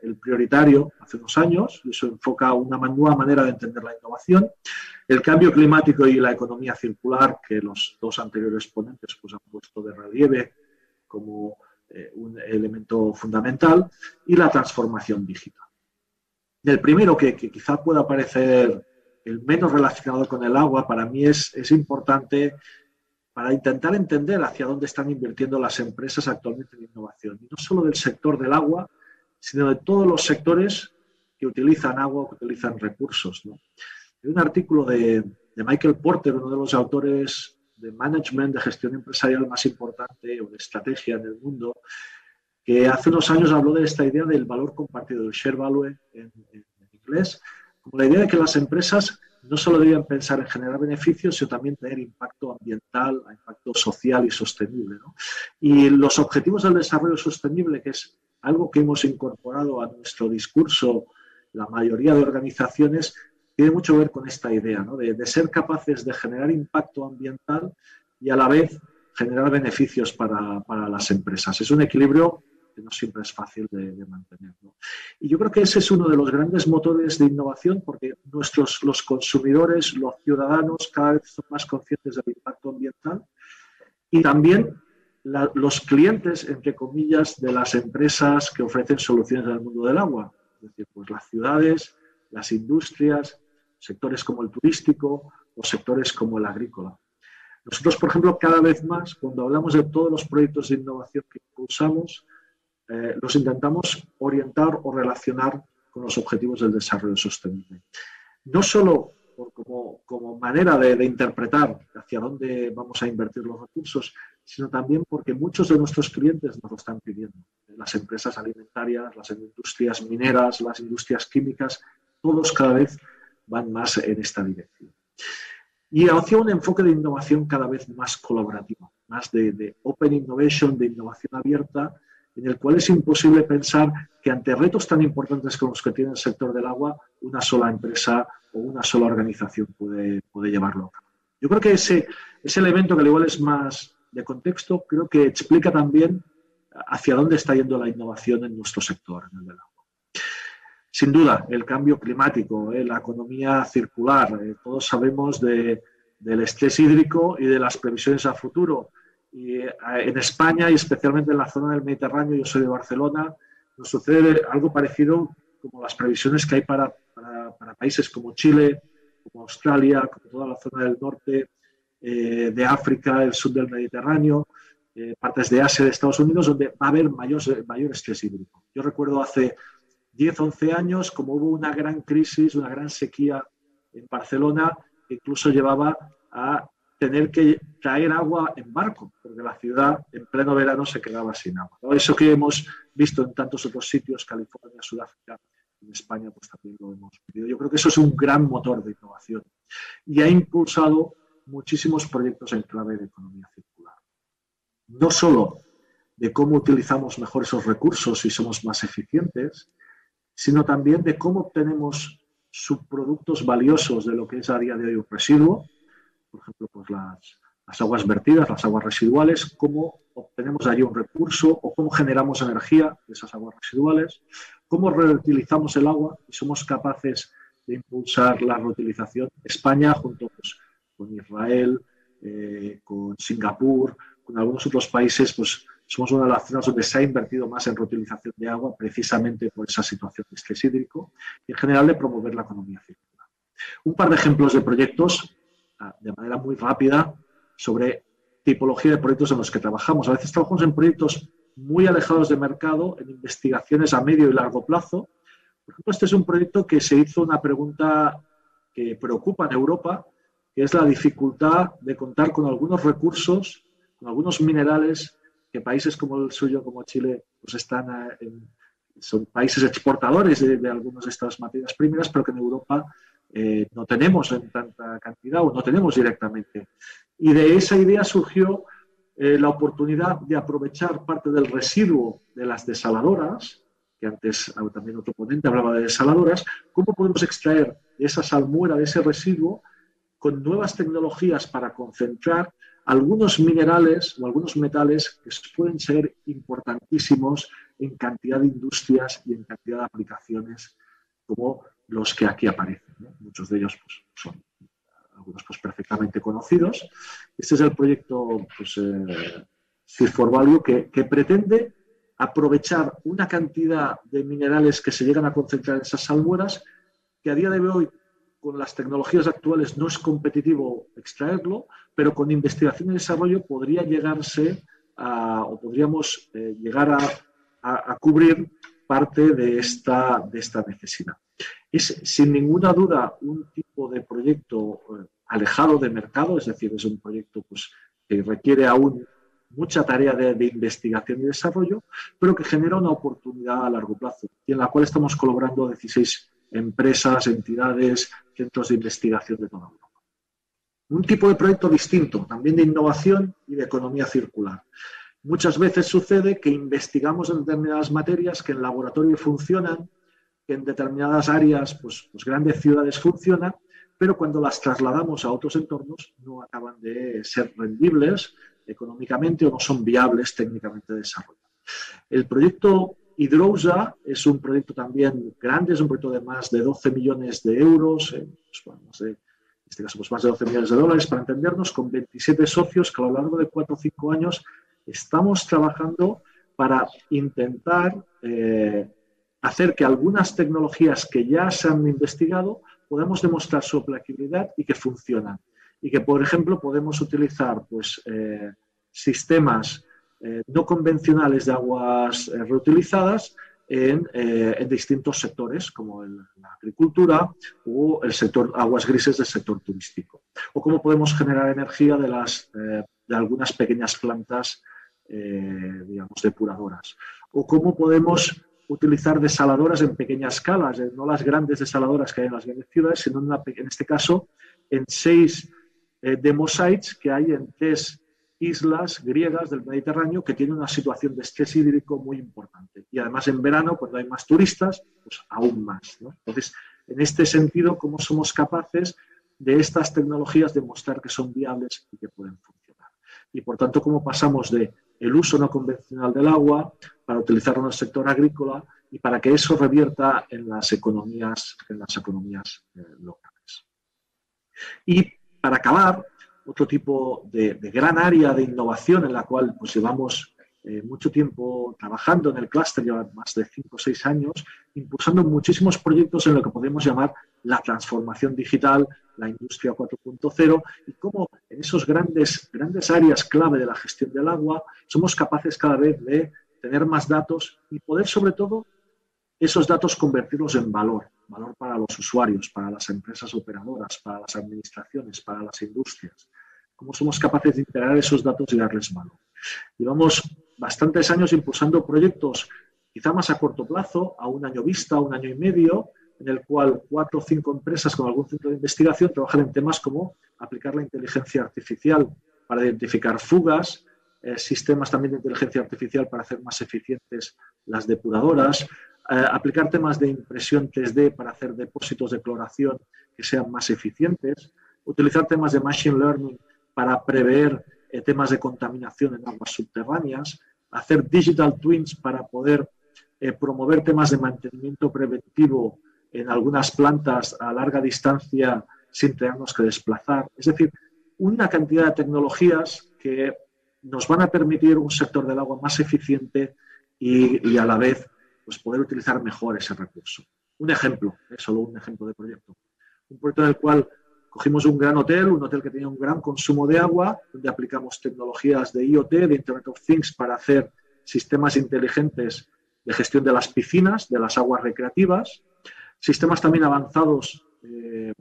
el prioritario hace unos años, y eso enfoca una nueva manera de entender la innovación. El cambio climático y la economía circular, que los dos anteriores ponentes pues, han puesto de relieve como un elemento fundamental, y la transformación digital. El primero, que quizá pueda parecer el menos relacionado con el agua, para mí es importante para intentar entender hacia dónde están invirtiendo las empresas actualmente en innovación. Y no solo del sector del agua, sino de todos los sectores que utilizan agua, que utilizan recursos, ¿no? Hay un artículo de Michael Porter, uno de los autores de management, de gestión empresarial más importante o de estrategia en el mundo, que hace unos años habló de esta idea del valor compartido, el share value en inglés, como la idea de que las empresas no solo debían pensar en generar beneficios, sino también tener impacto ambiental, impacto social y sostenible, ¿no? Y los objetivos del desarrollo sostenible, que es algo que hemos incorporado a nuestro discurso la mayoría de organizaciones, tiene mucho que ver con esta idea, ¿no? de ser capaces de generar impacto ambiental y a la vez generar beneficios para las empresas. Es un equilibrio que no siempre es fácil de mantener, ¿no? Y yo creo que ese es uno de los grandes motores de innovación, porque los consumidores, los ciudadanos, cada vez son más conscientes del impacto ambiental, y también los clientes, entre comillas, de las empresas que ofrecen soluciones en el mundo del agua. Es decir, pues las ciudades, las industrias, sectores como el turístico o sectores como el agrícola. Nosotros, por ejemplo, cada vez más, cuando hablamos de todos los proyectos de innovación que impulsamos, los intentamos orientar o relacionar con los objetivos del desarrollo sostenible. No solo como manera de interpretar hacia dónde vamos a invertir los recursos, sino también porque muchos de nuestros clientes nos lo están pidiendo. Las empresas alimentarias, las industrias mineras, las industrias químicas, todos cada vez van más en esta dirección. Y hacia un enfoque de innovación cada vez más colaborativo, más de open innovation, de innovación abierta, en el cual es imposible pensar que ante retos tan importantes como los que tiene el sector del agua, una sola empresa o una sola organización puede llevarlo a cabo. Yo creo que ese elemento, que al igual es más de contexto, creo que explica también hacia dónde está yendo la innovación en nuestro sector, en el del agua. Sin duda, el cambio climático, la economía circular, todos sabemos del estrés hídrico y de las previsiones a futuro. Y en España, y especialmente en la zona del Mediterráneo, yo soy de Barcelona, nos sucede algo parecido como las previsiones que hay para países como Chile, como Australia, como toda la zona del norte de África, el sur del Mediterráneo, partes de Asia, de Estados Unidos, donde va a haber mayor estrés hídrico. Yo recuerdo hace 10, 11 años, como hubo una gran crisis, una gran sequía en Barcelona, que incluso llevaba a tener que traer agua en barco, porque la ciudad en pleno verano se quedaba sin agua, ¿no? Eso que hemos visto en tantos otros sitios, California, Sudáfrica, en España pues también lo hemos vivido. Yo creo que eso es un gran motor de innovación y ha impulsado muchísimos proyectos en clave de economía circular. No solo de cómo utilizamos mejor esos recursos y somos más eficientes, sino también de cómo obtenemos subproductos valiosos de lo que es a día de hoy un residuo, por ejemplo, pues las aguas vertidas, las aguas residuales, cómo obtenemos allí un recurso o cómo generamos energía de esas aguas residuales, cómo reutilizamos el agua y somos capaces de impulsar la reutilización. España, junto pues, con Israel, con Singapur, con algunos otros países, pues somos una de las zonas donde se ha invertido más en reutilización de agua precisamente por esa situación de estrés hídrico y en general de promover la economía circular. Un par de ejemplos de proyectos de manera muy rápida sobre tipología de proyectos en los que trabajamos. A veces trabajamos en proyectos muy alejados de mercado, en investigaciones a medio y largo plazo. Por ejemplo, este es un proyecto que se hizo una pregunta que preocupa en Europa, que es la dificultad de contar con algunos recursos, con algunos minerales que países como el suyo, como Chile, pues son países exportadores de algunas de estas materias primeras, pero que en Europa no tenemos en tanta cantidad o no tenemos directamente. Y de esa idea surgió la oportunidad de aprovechar parte del residuo de las desaladoras, que antes también otro ponente hablaba de desaladoras, cómo podemos extraer de esa salmuera, de ese residuo, con nuevas tecnologías para concentrar algunos minerales o algunos metales que pueden ser importantísimos en cantidad de industrias y en cantidad de aplicaciones como los que aquí aparecen, ¿no? Muchos de ellos pues, son algunos pues, perfectamente conocidos. Este es el proyecto pues, Seed4Value que pretende aprovechar una cantidad de minerales que se llegan a concentrar en esas salmueras que a día de hoy con las tecnologías actuales no es competitivo extraerlo, pero con investigación y desarrollo podría llegarse o podríamos llegar a cubrir parte de esta necesidad. Es sin ninguna duda un tipo de proyecto alejado de mercado, es decir, es un proyecto pues, que requiere aún mucha tarea de investigación y desarrollo, pero que genera una oportunidad a largo plazo y en la cual estamos colaborando 16 empresas, entidades, centros de investigación de toda Europa. Un tipo de proyecto distinto, también de innovación y de economía circular. Muchas veces sucede que investigamos en determinadas materias que en laboratorio funcionan, que en determinadas áreas, pues grandes ciudades funcionan, pero cuando las trasladamos a otros entornos no acaban de ser rendibles económicamente o no son viables técnicamente de desarrollo. El proyecto Hidrousa es un proyecto también grande, es un proyecto de más de 12 millones de euros, pues, bueno, no sé, en este caso pues más de 12 millones de dólares para entendernos, con 27 socios que a lo largo de 4 o 5 años estamos trabajando para intentar hacer que algunas tecnologías que ya se han investigado podamos demostrar su aplicabilidad y que funcionan. Y que, por ejemplo, podemos utilizar pues, sistemas no convencionales de aguas reutilizadas en distintos sectores, como la agricultura o el sector aguas grises del sector turístico. O cómo podemos generar energía de algunas pequeñas plantas, digamos, depuradoras. O cómo podemos utilizar desaladoras en pequeñas escalas, no las grandes desaladoras que hay en las grandes ciudades, sino en este caso en 6 demo sites que hay en 3 islas griegas del Mediterráneo que tienen una situación de estrés hídrico muy importante. Y además en verano, cuando hay más turistas, pues aún más, ¿no? Entonces, en este sentido, ¿cómo somos capaces de estas tecnologías demostrar que son viables y que pueden funcionar? Y por tanto, ¿cómo pasamos de el uso no convencional del agua para utilizarlo en el sector agrícola y para que eso revierta en las economías locales? Y para acabar, otro tipo de gran área de innovación en la cual pues, llevamos mucho tiempo trabajando en el clúster, lleva más de 5 o 6 años, impulsando muchísimos proyectos en lo que podemos llamar la transformación digital, la industria 4.0 y cómo en esos grandes áreas clave de la gestión del agua somos capaces cada vez de tener más datos y poder sobre todo esos datos convertirlos en valor para los usuarios, para las empresas operadoras, para las administraciones, para las industrias. Cómo somos capaces de integrar esos datos y darles valor. Llevamos bastantes años impulsando proyectos quizá más a corto plazo, a un año vista, a un año y medio, en el cual 4 o 5 empresas con algún centro de investigación trabajan en temas como aplicar la inteligencia artificial para identificar fugas, sistemas también de inteligencia artificial para hacer más eficientes las depuradoras, aplicar temas de impresión 3D para hacer depósitos de cloración que sean más eficientes, utilizar temas de machine learning para prever temas de contaminación en aguas subterráneas, hacer digital twins para poder promover temas de mantenimiento preventivo en algunas plantas a larga distancia sin tenernos que desplazar. Es decir, una cantidad de tecnologías que nos van a permitir un sector del agua más eficiente y a la vez pues, poder utilizar mejor ese recurso. Un ejemplo, solo un ejemplo de proyecto. Un proyecto en el cual cogimos un hotel que tenía un gran consumo de agua, donde aplicamos tecnologías de IoT, de Internet of Things, para hacer sistemas inteligentes de gestión de las piscinas, de las aguas recreativas, sistemas también avanzados de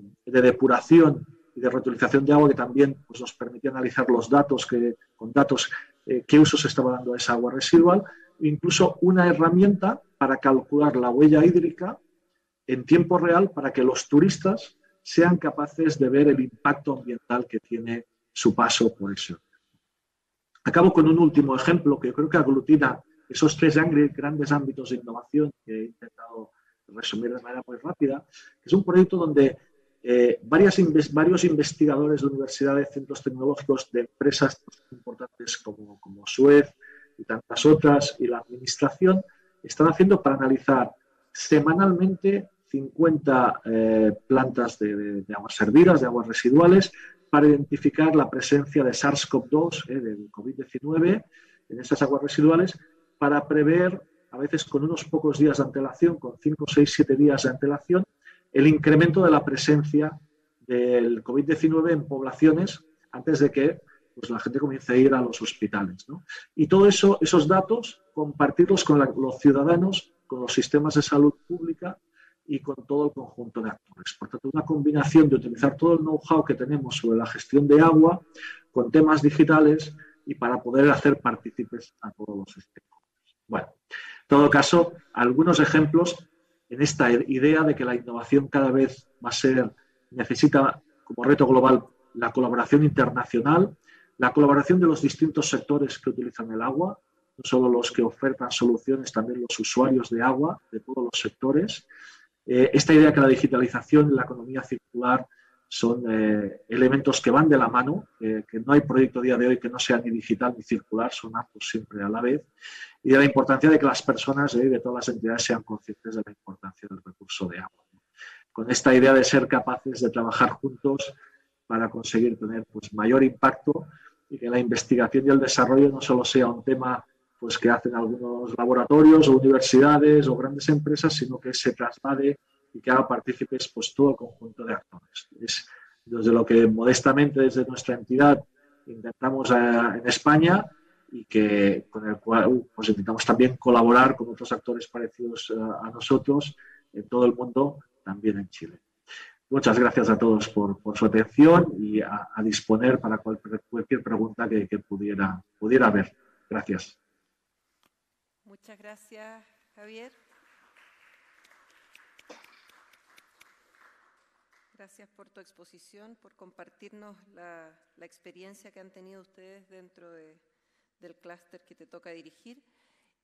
depuración y de reutilización de agua que también pues, nos permitía analizar los datos, qué uso se estaba dando a esa agua residual, e incluso una herramienta para calcular la huella hídrica en tiempo real para que los turistas sean capaces de ver el impacto ambiental que tiene su paso por eso. Acabo con un último ejemplo que yo creo que aglutina esos 3 grandes ámbitos de innovación que he intentado resumir de manera muy rápida, que es un proyecto donde varios investigadores de universidades, centros tecnológicos, de empresas importantes como Suez y tantas otras, y la administración, están haciendo para analizar semanalmente 50 plantas de aguas servidas, de aguas residuales, para identificar la presencia de SARS-CoV-2, del COVID-19, en esas aguas residuales, para prever, a veces con unos pocos días de antelación, con 5, 6, 7 días de antelación, el incremento de la presencia del COVID-19 en poblaciones antes de que pues, la gente comience a ir a los hospitales, ¿no? Y todo eso, esos datos, compartirlos con los ciudadanos, con los sistemas de salud pública y con todo el conjunto de actores. Por tanto, una combinación de utilizar todo el know-how que tenemos sobre la gestión de agua con temas digitales y para poder hacer partícipes a todos los stakeholders. Bueno, en todo caso, algunos ejemplos en esta idea de que la innovación cada vez necesita como reto global la colaboración internacional, la colaboración de los distintos sectores que utilizan el agua, no solo los que ofertan soluciones, también los usuarios de agua de todos los sectores. Esta idea que la digitalización y la economía circular son elementos que van de la mano, que no hay proyecto a día de hoy que no sea ni digital ni circular, son actos siempre a la vez, y de la importancia de que las personas y de todas las entidades sean conscientes de la importancia del recurso de agua. Con esta idea de ser capaces de trabajar juntos para conseguir tener pues, mayor impacto y que la investigación y el desarrollo no solo sea un tema pues, que hacen algunos laboratorios o universidades o grandes empresas, sino que se traslade y que haga partícipes pues, todo el conjunto de actores. Es desde lo que modestamente desde nuestra entidad intentamos en España y que con el cual pues, intentamos también colaborar con otros actores parecidos a nosotros en todo el mundo, también en Chile. Muchas gracias a todos por su atención y a disponer para cualquier pregunta que pudiera haber. Gracias. Muchas gracias, Javier. Gracias por tu exposición, por compartirnos la experiencia que han tenido ustedes dentro del clúster que te toca dirigir.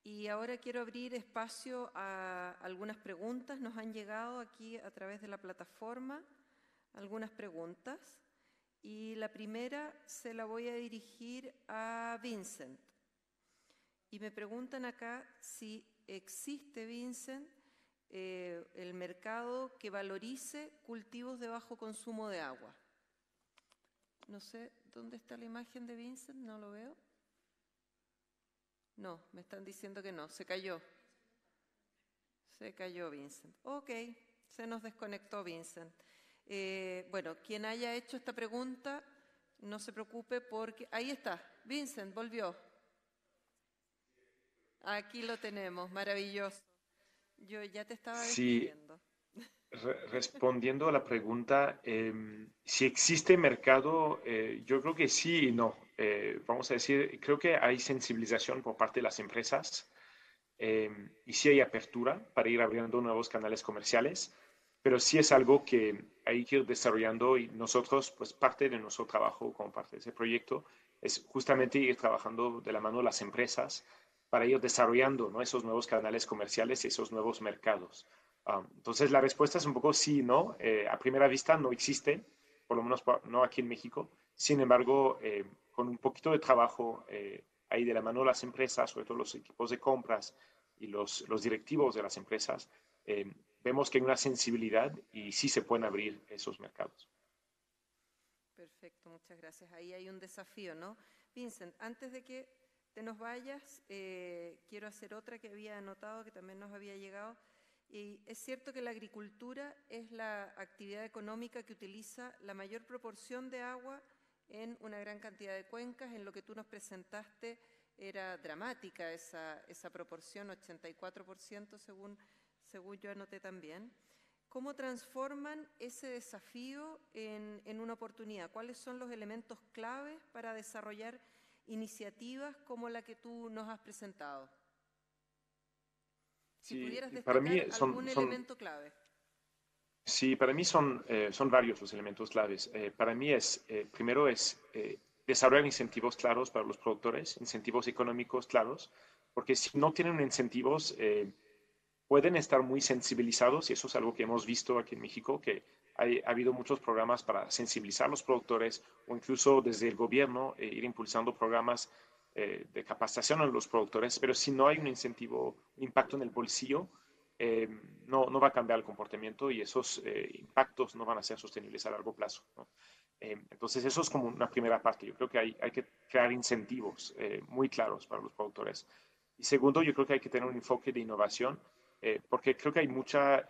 Y ahora quiero abrir espacio a algunas preguntas. Nos han llegado aquí a través de la plataforma algunas preguntas. Y la primera se la voy a dirigir a Vincent. Y me preguntan acá si existe, Vincent, el mercado que valorice cultivos de bajo consumo de agua. No sé, ¿dónde está la imagen de Vincent? No lo veo. No, me están diciendo que no, se cayó. Se cayó Vincent. Ok, se nos desconectó Vincent. Bueno, quien haya hecho esta pregunta, no se preocupe porque... Ahí está, Vincent, volvió. Aquí lo tenemos, maravilloso. Yo ya te estaba despidiendo. Respondiendo a la pregunta, si existe mercado, yo creo que sí y no. Vamos a decir, creo que hay sensibilización por parte de las empresas y sí hay apertura para ir abriendo nuevos canales comerciales, pero sí es algo que hay que ir desarrollando y nosotros, pues parte de nuestro trabajo como parte de ese proyecto es justamente ir trabajando de la mano de las empresas para ir desarrollando, ¿no?, esos nuevos canales comerciales y esos nuevos mercados. Entonces la respuesta es un poco sí, ¿no? A primera vista no existe, por lo menos no aquí en México. Sin embargo, con un poquito de trabajo ahí de la mano de las empresas, sobre todo los equipos de compras y los directivos de las empresas, vemos que hay una sensibilidad y sí se pueden abrir esos mercados. Perfecto, muchas gracias. Ahí hay un desafío, ¿no? Vincent, antes de que te nos vayas, quiero hacer otra que había anotado, que también nos había llegado. Y es cierto que la agricultura es la actividad económica que utiliza la mayor proporción de agua en una gran cantidad de cuencas. En lo que tú nos presentaste era dramática esa proporción, 84% según yo anoté también. ¿Cómo transforman ese desafío en una oportunidad? ¿Cuáles son los elementos claves para desarrollar iniciativas como la que tú nos has presentado? Si pudieras destacar para mí algún elemento clave. Sí, para mí son varios los elementos claves. Para mí primero es desarrollar incentivos claros para los productores, incentivos económicos claros, porque si no tienen incentivos, pueden estar muy sensibilizados, y eso es algo que hemos visto aquí en México, que ha habido muchos programas para sensibilizar a los productores, o incluso desde el gobierno ir impulsando programas de capacitación a los productores, pero si no hay un incentivo, un impacto en el bolsillo, no va a cambiar el comportamiento y esos impactos no van a ser sostenibles a largo plazo, ¿no? Entonces eso es como una primera parte. Yo creo que hay que crear incentivos muy claros para los productores. Y segundo, yo creo que hay que tener un enfoque de innovación, porque creo que hay mucha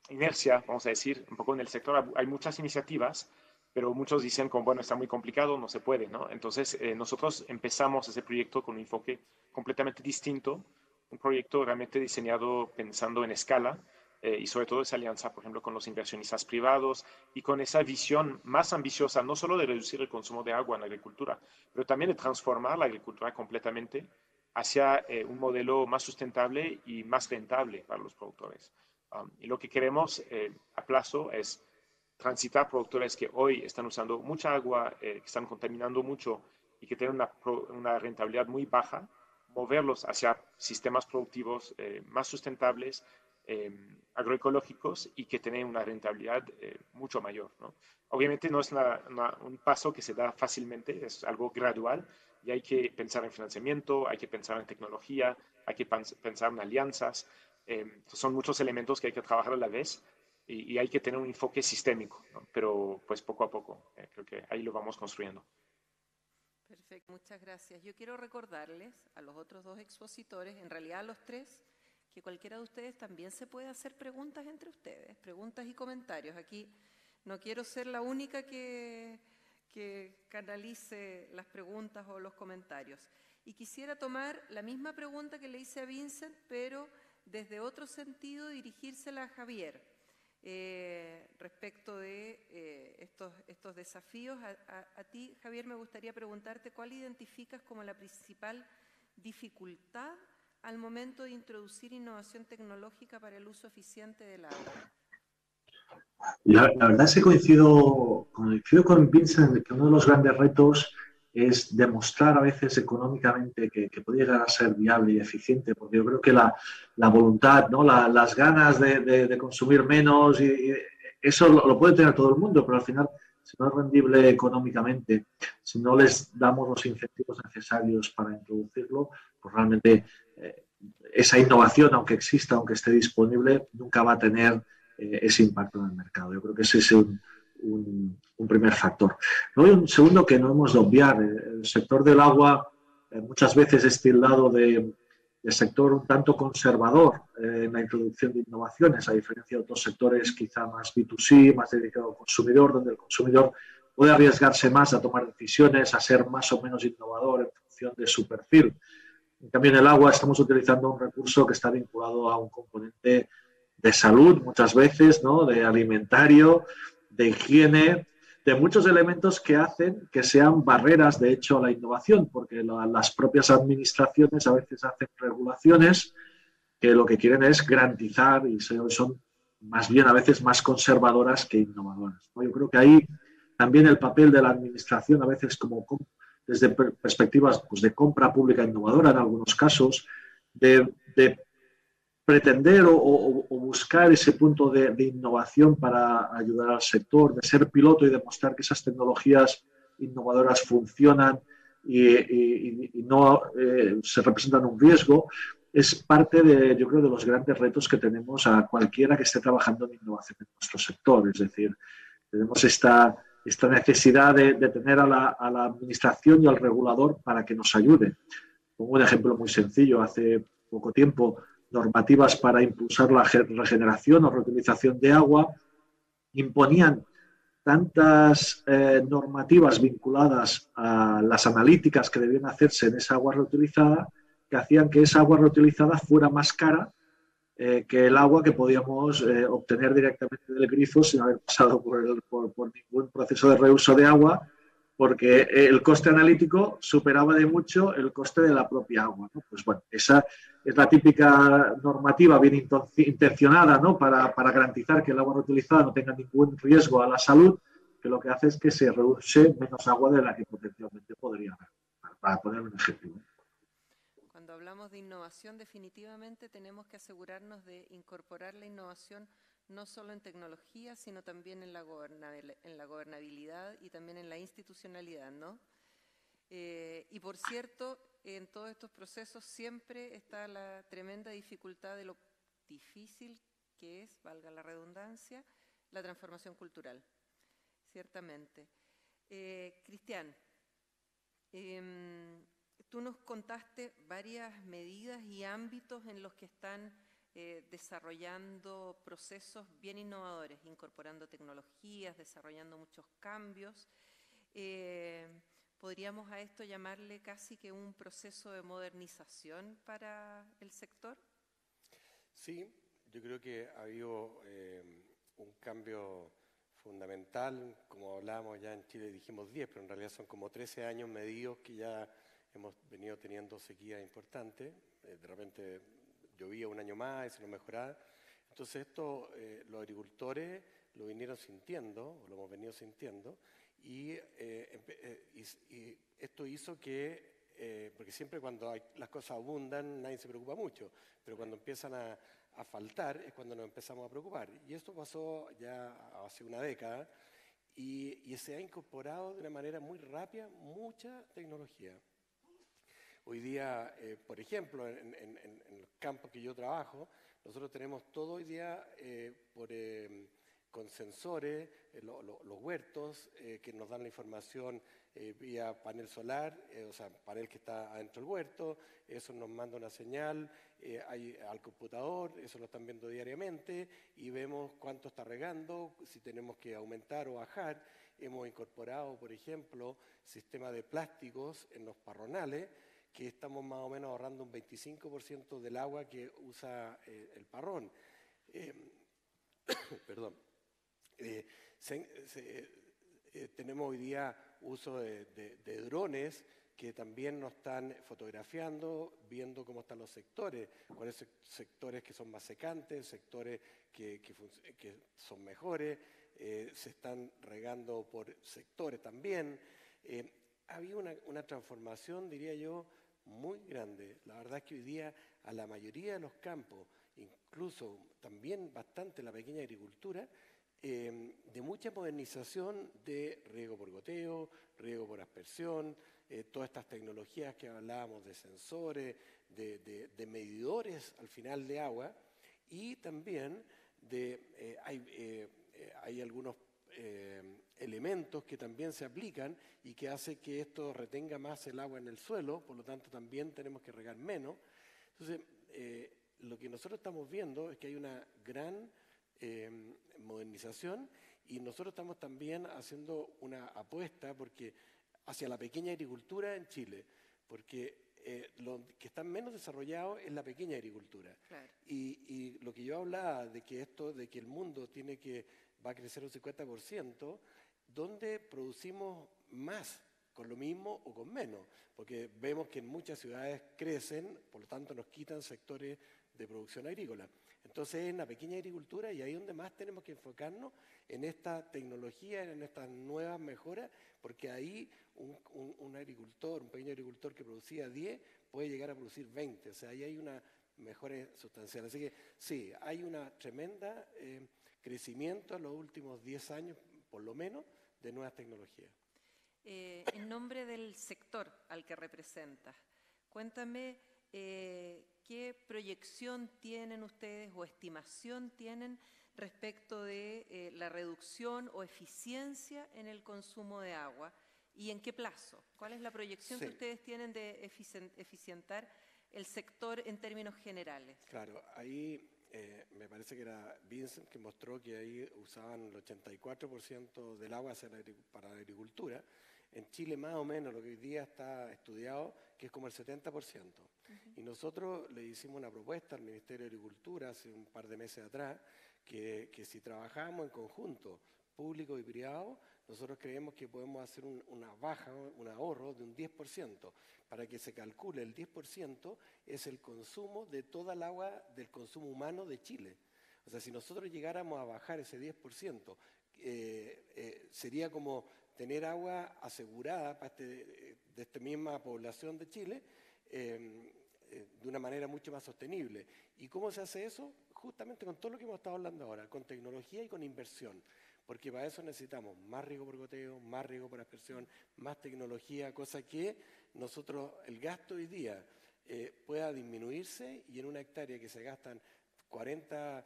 inercia, vamos a decir, un poco en el sector. Hay muchas iniciativas, pero muchos dicen como, bueno, está muy complicado, no se puede, ¿no? Entonces, nosotros empezamos ese proyecto con un enfoque completamente distinto, un proyecto realmente diseñado pensando en escala, y sobre todo esa alianza, por ejemplo, con los inversionistas privados y con esa visión más ambiciosa, no solo de reducir el consumo de agua en la agricultura, pero también de transformar la agricultura completamente hacia un modelo más sustentable y más rentable para los productores. Y lo que queremos a plazo es transitar productores que hoy están usando mucha agua, que están contaminando mucho y que tienen una rentabilidad muy baja, moverlos hacia sistemas productivos más sustentables, agroecológicos, y que tienen una rentabilidad mucho mayor, ¿no? Obviamente no es un paso que se da fácilmente, es algo gradual, y hay que pensar en financiamiento, hay que pensar en tecnología, hay que pensar en alianzas. Son muchos elementos que hay que trabajar a la vez, y hay que tener un enfoque sistémico, ¿no? Pero pues poco a poco, creo que ahí lo vamos construyendo. Perfecto, muchas gracias. Yo quiero recordarles a los otros dos expositores, en realidad a los tres, que cualquiera de ustedes también se puede hacer preguntas entre ustedes, preguntas y comentarios. Aquí no quiero ser la única que canalice las preguntas o los comentarios. Y quisiera tomar la misma pregunta que le hice a Vincent, pero desde otro sentido dirigírsela a Javier. Respecto de estos desafíos, a ti, Javier, me gustaría preguntarte cuál identificas como la principal dificultad al momento de introducir innovación tecnológica para el uso eficiente del agua. La verdad es que coincido con Vincent, que uno de los grandes retos es demostrar a veces económicamente que puede llegar a ser viable y eficiente, porque yo creo que la voluntad, ¿no?, las ganas de consumir menos, y eso lo puede tener todo el mundo, pero al final, si no es rendible económicamente, si no les damos los incentivos necesarios para introducirlo, pues realmente esa innovación, aunque exista, aunque esté disponible, nunca va a tener ese impacto en el mercado. Yo creo que ese es un primer factor. Luego hay un segundo que no hemos de obviar. El sector del agua muchas veces es tildado de sector un tanto conservador en la introducción de innovaciones, a diferencia de otros sectores quizá más B2C, más dedicado al consumidor, donde el consumidor puede arriesgarse más a tomar decisiones, a ser más o menos innovador en función de su perfil. En cambio, en el agua estamos utilizando un recurso que está vinculado a un componente de salud muchas veces, ¿no?, de alimentario, de higiene, de muchos elementos que hacen que sean barreras, de hecho, a la innovación, porque las propias administraciones a veces hacen regulaciones que lo que quieren es garantizar y son más bien a veces más conservadoras que innovadoras, ¿no? Yo creo que ahí también el papel de la administración a veces desde perspectivas pues, de compra pública innovadora en algunos casos, de pretender o buscar ese punto de innovación para ayudar al sector, de ser piloto y demostrar que esas tecnologías innovadoras funcionan y no se representan un riesgo, es parte yo creo, de los grandes retos que tenemos a cualquiera que esté trabajando en innovación en nuestro sector. Es decir, tenemos esta necesidad de tener a la administración y al regulador para que nos ayude. Pongo un ejemplo muy sencillo. Hace poco tiempo, normativas para impulsar la regeneración o reutilización de agua imponían tantas normativas vinculadas a las analíticas que debían hacerse en esa agua reutilizada que hacían que esa agua reutilizada fuera más cara que el agua que podíamos obtener directamente del grifo sin haber pasado por ningún proceso de reuso de agua, porque el coste analítico superaba de mucho el coste de la propia agua, ¿no? Pues bueno, esa es la típica normativa bien intencionada, ¿no? para garantizar que el agua reutilizada no tenga ningún riesgo a la salud, que lo que hace es que se reuse menos agua de la que potencialmente podría haber, para poner un ejemplo. Cuando hablamos de innovación, definitivamente tenemos que asegurarnos de incorporar la innovación no solo en tecnología, sino también en la gobernabilidad y también en la institucionalidad, ¿no? Y por cierto, en todos estos procesos siempre está la tremenda dificultad de lo difícil que es, valga la redundancia, la transformación cultural, ciertamente. Cristian, tú nos contaste varias medidas y ámbitos en los que están desarrollando procesos bien innovadores, incorporando tecnologías, desarrollando muchos cambios. ¿Podríamos a esto llamarle casi que un proceso de modernización para el sector? Sí, yo creo que ha habido un cambio fundamental. Como hablábamos ya en Chile, dijimos 10, pero en realidad son como 13 años medidos que ya hemos venido teniendo sequía importante. De repente llovía un año más y se nos mejoraba. Entonces esto los agricultores lo vinieron sintiendo, o lo hemos venido sintiendo, y esto hizo que, porque siempre cuando las cosas abundan nadie se preocupa mucho, pero cuando empiezan a faltar es cuando nos empezamos a preocupar. Y esto pasó ya hace una década y se ha incorporado de una manera muy rápida mucha tecnología. Hoy día, por ejemplo, en los campos que yo trabajo, nosotros tenemos todo hoy día con sensores, los huertos que nos dan la información vía panel solar, o sea, panel que está adentro del huerto, eso nos manda una señal al computador, eso lo están viendo diariamente y vemos cuánto está regando, si tenemos que aumentar o bajar. Hemos incorporado, por ejemplo, sistemas de plásticos en los parronales, que estamos más o menos ahorrando un 25% del agua que usa el parrón. Perdón. Tenemos hoy día uso de drones que también nos están fotografiando, viendo cómo están los sectores, cuáles sectores que son más secantes, sectores que son mejores, se están regando por sectores también. Ha habido una transformación, diría yo, muy grande. La verdad es que hoy día a la mayoría de los campos, incluso también bastante la pequeña agricultura, de mucha modernización de riego por goteo, riego por aspersión, todas estas tecnologías que hablábamos de sensores, de medidores al final de agua, y también hay algunos elementos que también se aplican y que hace que esto retenga más el agua en el suelo, por lo tanto también tenemos que regar menos. Entonces, lo que nosotros estamos viendo es que hay una gran modernización y nosotros estamos también haciendo una apuesta hacia la pequeña agricultura en Chile, porque lo que está menos desarrollado es la pequeña agricultura. Claro. Y lo que yo hablaba de que el mundo va a crecer un 50%, dónde producimos más, con lo mismo o con menos, porque vemos que en muchas ciudades crecen, por lo tanto nos quitan sectores de producción agrícola. Entonces es en la pequeña agricultura y ahí es donde más tenemos que enfocarnos en esta tecnología, en estas nuevas mejoras, porque ahí un agricultor, un pequeño agricultor que producía 10 puede llegar a producir 20, o sea, ahí hay una mejora sustancial. Así que sí, hay una tremenda crecimiento en los últimos 10 años, por lo menos, de nuevas tecnologías. En nombre del sector al que representas, cuéntame qué proyección tienen ustedes o estimación tienen respecto de la reducción o eficiencia en el consumo de agua y en qué plazo. ¿Cuál es la proyección que ustedes tienen de eficientar el sector en términos generales? Claro, ahí me parece que era Vincent que mostró que ahí usaban el 84% del agua para la agricultura. En Chile más o menos lo que hoy día está estudiado, que es como el 70%. Y nosotros le hicimos una propuesta al Ministerio de Agricultura hace un par de meses atrás, que si trabajamos en conjunto, público y privado, nosotros creemos que podemos hacer una baja, un ahorro de un 10%, para que se calcule el 10% es el consumo de toda el agua del consumo humano de Chile. O sea, si nosotros llegáramos a bajar ese 10%, sería como tener agua asegurada para de esta misma población de Chile de una manera mucho más sostenible. ¿Y cómo se hace eso? Justamente con todo lo que hemos estado hablando ahora, con tecnología y con inversión. Porque para eso necesitamos más riego por goteo, más riego por aspersión, más tecnología, cosa que nosotros, el gasto hoy día pueda disminuirse y en una hectárea que se gastan 40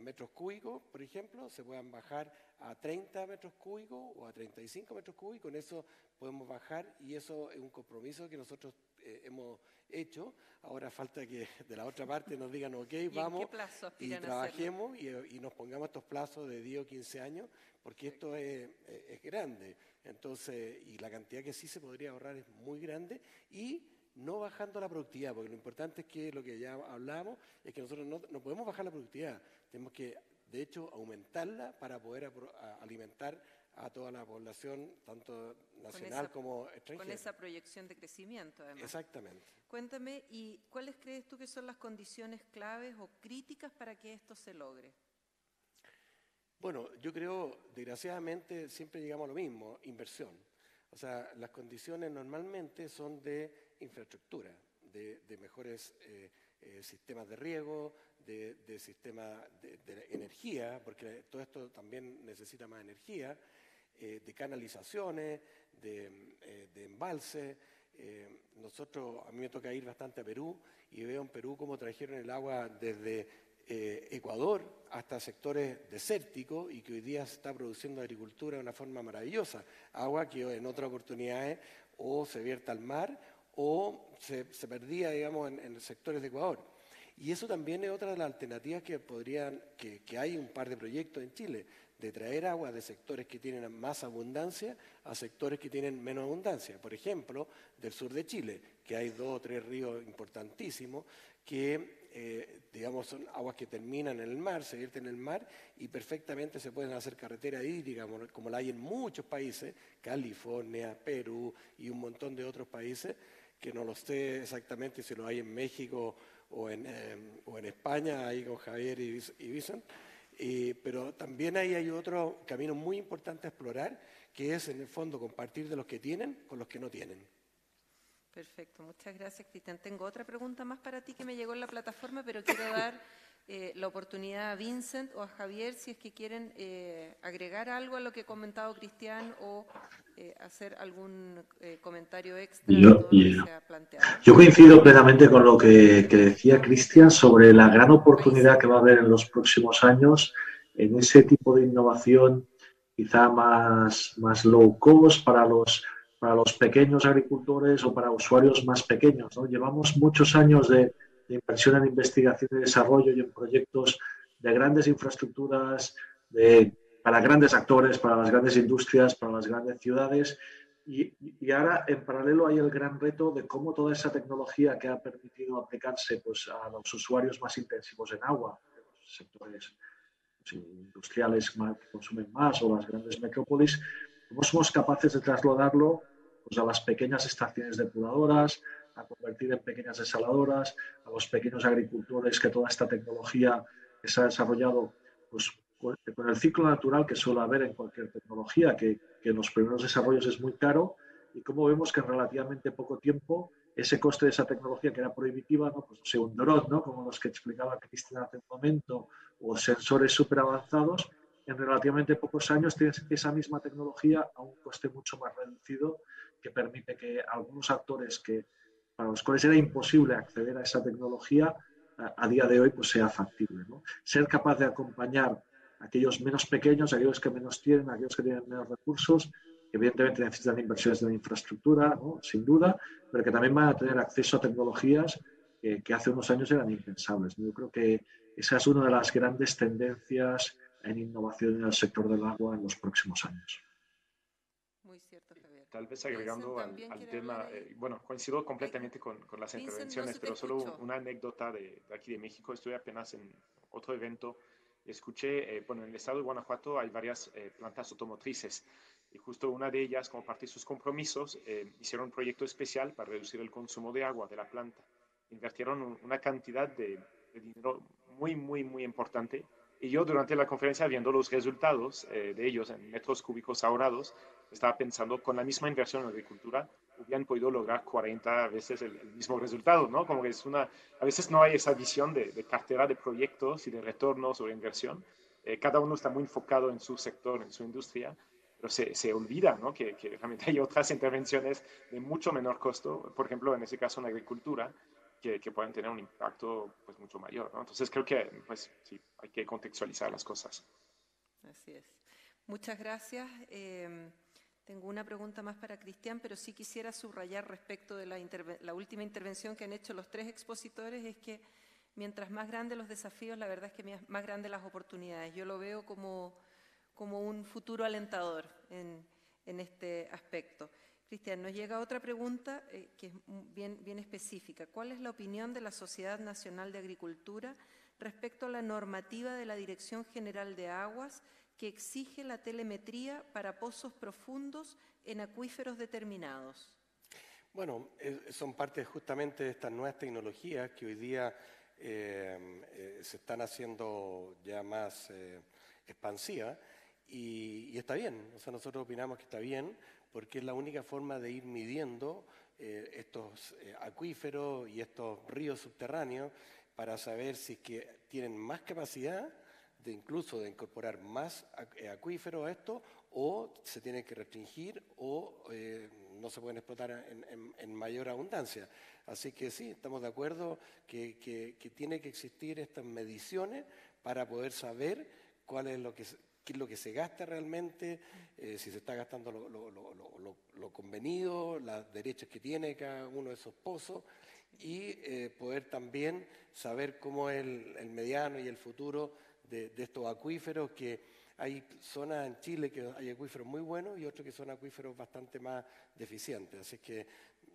metros cúbicos, por ejemplo, se puedan bajar a 30 metros cúbicos o a 35 metros cúbicos, y con eso podemos bajar y eso es un compromiso que nosotros hemos hecho. Ahora falta que de la otra parte nos digan, ok, vamos y trabajemos y nos pongamos estos plazos de 10 o 15 años, porque esto es grande. Entonces, y la cantidad que sí se podría ahorrar es muy grande y no bajando la productividad, porque lo importante es que lo que ya hablamos es que nosotros no podemos bajar la productividad, tenemos que, de hecho, aumentarla para poder alimentar a toda la población, tanto nacional como extranjera. Con esa proyección de crecimiento, además. Exactamente. Cuéntame, ¿y cuáles crees tú que son las condiciones claves o críticas para que esto se logre? Bueno, yo creo, desgraciadamente, siempre llegamos a lo mismo, inversión. O sea, las condiciones normalmente son de infraestructura, de mejores sistemas de riego, de sistemas de energía, porque todo esto también necesita más energía, de canalizaciones, de embalse. A mí me toca ir bastante a Perú y veo en Perú cómo trajeron el agua desde Ecuador hasta sectores desérticos y que hoy día se está produciendo agricultura de una forma maravillosa. Agua que en otras oportunidades o se vierte al mar o se perdía, digamos, en sectores de Ecuador. Y eso también es otra de las alternativas que hay un par de proyectos en Chile, de traer agua de sectores que tienen más abundancia a sectores que tienen menos abundancia. Por ejemplo, del sur de Chile, que hay 2 o 3 ríos importantísimos que, digamos, son aguas que terminan en el mar, se vierten en el mar y perfectamente se pueden hacer carretera hídrica, como la hay en muchos países, California, Perú y un montón de otros países, que no lo sé exactamente si lo hay en México o en España, ahí con Javier y Vicent. Pero también ahí hay otro camino muy importante a explorar, que es en el fondo compartir de los que tienen con los que no tienen. Perfecto, muchas gracias, Cristian. Tengo otra pregunta más para ti que me llegó en la plataforma, pero quiero dar la oportunidad a Vincent o a Javier si es que quieren agregar algo a lo que ha comentado Cristian o hacer algún comentario extra de todo lo que se ha planteado. Yo coincido plenamente con lo que decía Cristian sobre la gran oportunidad que va a haber en los próximos años en ese tipo de innovación quizá más low cost para los pequeños agricultores o para usuarios más pequeños, ¿no? Llevamos muchos años de inversión en investigación y desarrollo y en proyectos de grandes infraestructuras, para grandes actores, para las grandes industrias, para las grandes ciudades. Y ahora, en paralelo, hay el gran reto de cómo toda esa tecnología que ha permitido aplicarse pues, a los usuarios más intensivos en agua, de los sectores industriales que consumen más o las grandes metrópolis, cómo somos capaces de trasladarlo pues, a las pequeñas estaciones depuradoras, a convertir en pequeñas desaladoras, a los pequeños agricultores, que toda esta tecnología que se ha desarrollado pues, con el ciclo natural que suele haber en cualquier tecnología, que en los primeros desarrollos es muy caro, y cómo vemos que en relativamente poco tiempo ese coste de esa tecnología que era prohibitiva, ¿no? Pues no sé, un dron, ¿no? Como los que explicaba Cristina hace un momento, o sensores súper avanzados, en relativamente pocos años tienes esa misma tecnología a un coste mucho más reducido, que permite que algunos actores que, para los cuales era imposible acceder a esa tecnología, a día de hoy pues sea factible, ¿no? Ser capaz de acompañar a aquellos menos pequeños, a aquellos que menos tienen, a aquellos que tienen menos recursos, que evidentemente necesitan inversiones de la infraestructura, ¿no? Sin duda, pero que también van a tener acceso a tecnologías que hace unos años eran impensables, ¿no? Yo creo que esa es una de las grandes tendencias en innovación en el sector del agua en los próximos años. Muy cierto, Javier. Tal vez Vincent agregando también al quiere tema, hablar ahí. bueno, coincido completamente con las Vincent, no intervenciones, se te pero solo escuchó. una anécdota de aquí de México. Estuve apenas en otro evento y escuché, bueno, en el estado de Guanajuato hay varias plantas automotrices y justo una de ellas, como parte de sus compromisos, hicieron un proyecto especial para reducir el consumo de agua de la planta. Invirtieron una cantidad de dinero muy, muy, muy importante. Y yo durante la conferencia, viendo los resultados de ellos en metros cúbicos ahorrados, estaba pensando, con la misma inversión en agricultura, hubieran podido lograr 40 veces el mismo resultado, ¿no? Como que es a veces no hay esa visión de cartera de proyectos y de retorno sobre inversión. Cada uno está muy enfocado en su sector, en su industria, pero se olvida, ¿no? Que realmente hay otras intervenciones de mucho menor costo, por ejemplo, en ese caso en agricultura, que pueden tener un impacto pues mucho mayor, ¿no? Entonces creo que pues sí, hay que contextualizar las cosas. Así es. Muchas gracias. Tengo una pregunta más para Cristian, pero sí quisiera subrayar respecto de la última intervención que han hecho los tres expositores, es que mientras más grandes los desafíos, la verdad es que más grandes las oportunidades. Yo lo veo como un futuro alentador en este aspecto. Cristian, nos llega otra pregunta que es bien específica. ¿Cuál es la opinión de la Sociedad Nacional de Agricultura respecto a la normativa de la Dirección General de Aguas que exige la telemetría para pozos profundos en acuíferos determinados? Bueno, son parte justamente de estas nuevas tecnologías que hoy día se están haciendo ya más expansivas y está bien. O sea, nosotros opinamos que está bien porque es la única forma de ir midiendo estos acuíferos y estos ríos subterráneos para saber si es que tienen más capacidad de incluso de incorporar más acuíferos a esto, o se tienen que restringir o no se pueden explotar en mayor abundancia. Así que sí, estamos de acuerdo que tiene que existir estas mediciones para poder saber cuál es qué es lo que se gasta realmente, si se está gastando lo convenido, las derechas que tiene cada uno de esos pozos, y poder también saber cómo es el mediano y el futuro de estos acuíferos, que hay zonas en Chile que hay acuíferos muy buenos y otros que son acuíferos bastante más deficientes. Así que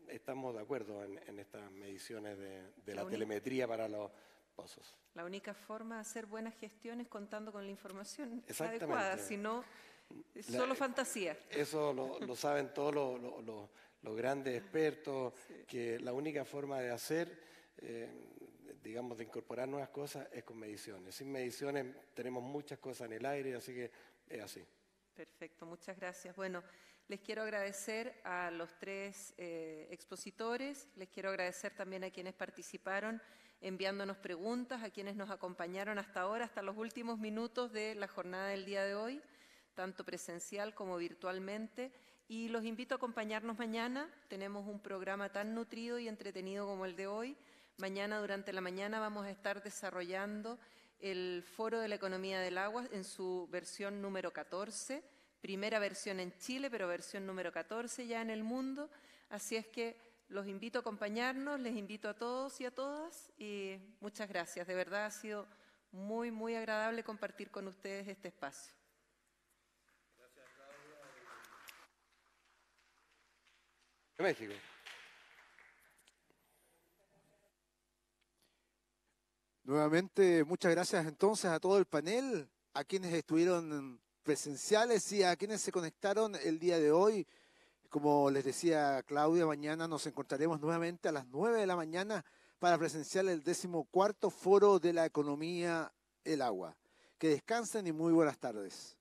estamos de acuerdo en estas mediciones de la telemetría para los pozos. La única forma de hacer buenas gestiones contando con la información Exactamente. adecuada, si no, es solo fantasía. Eso lo saben todos los grandes expertos, sí, que la única forma de hacer, digamos, de incorporar nuevas cosas es con mediciones. Sin mediciones tenemos muchas cosas en el aire, así que es así. Perfecto, muchas gracias. Bueno, les quiero agradecer a los tres expositores, les quiero agradecer también a quienes participaron enviándonos preguntas, a quienes nos acompañaron hasta ahora, hasta los últimos minutos de la jornada del día de hoy, tanto presencial como virtualmente, y los invito a acompañarnos mañana. Tenemos un programa tan nutrido y entretenido como el de hoy. Mañana, durante la mañana, vamos a estar desarrollando el Foro de la Economía del Agua en su versión número 14, primera versión en Chile, pero versión número 14 ya en el mundo. Así es que los invito a acompañarnos, les invito a todos y a todas, y muchas gracias. De verdad ha sido muy, muy agradable compartir con ustedes este espacio. Gracias, Claudia. México. Nuevamente, muchas gracias entonces a todo el panel. a quienes estuvieron presenciales y a quienes se conectaron el día de hoy. Como les decía Claudia, mañana nos encontraremos nuevamente a las 9 de la mañana para presenciar el 14º Foro de la Economía, el Agua. Que descansen y muy buenas tardes.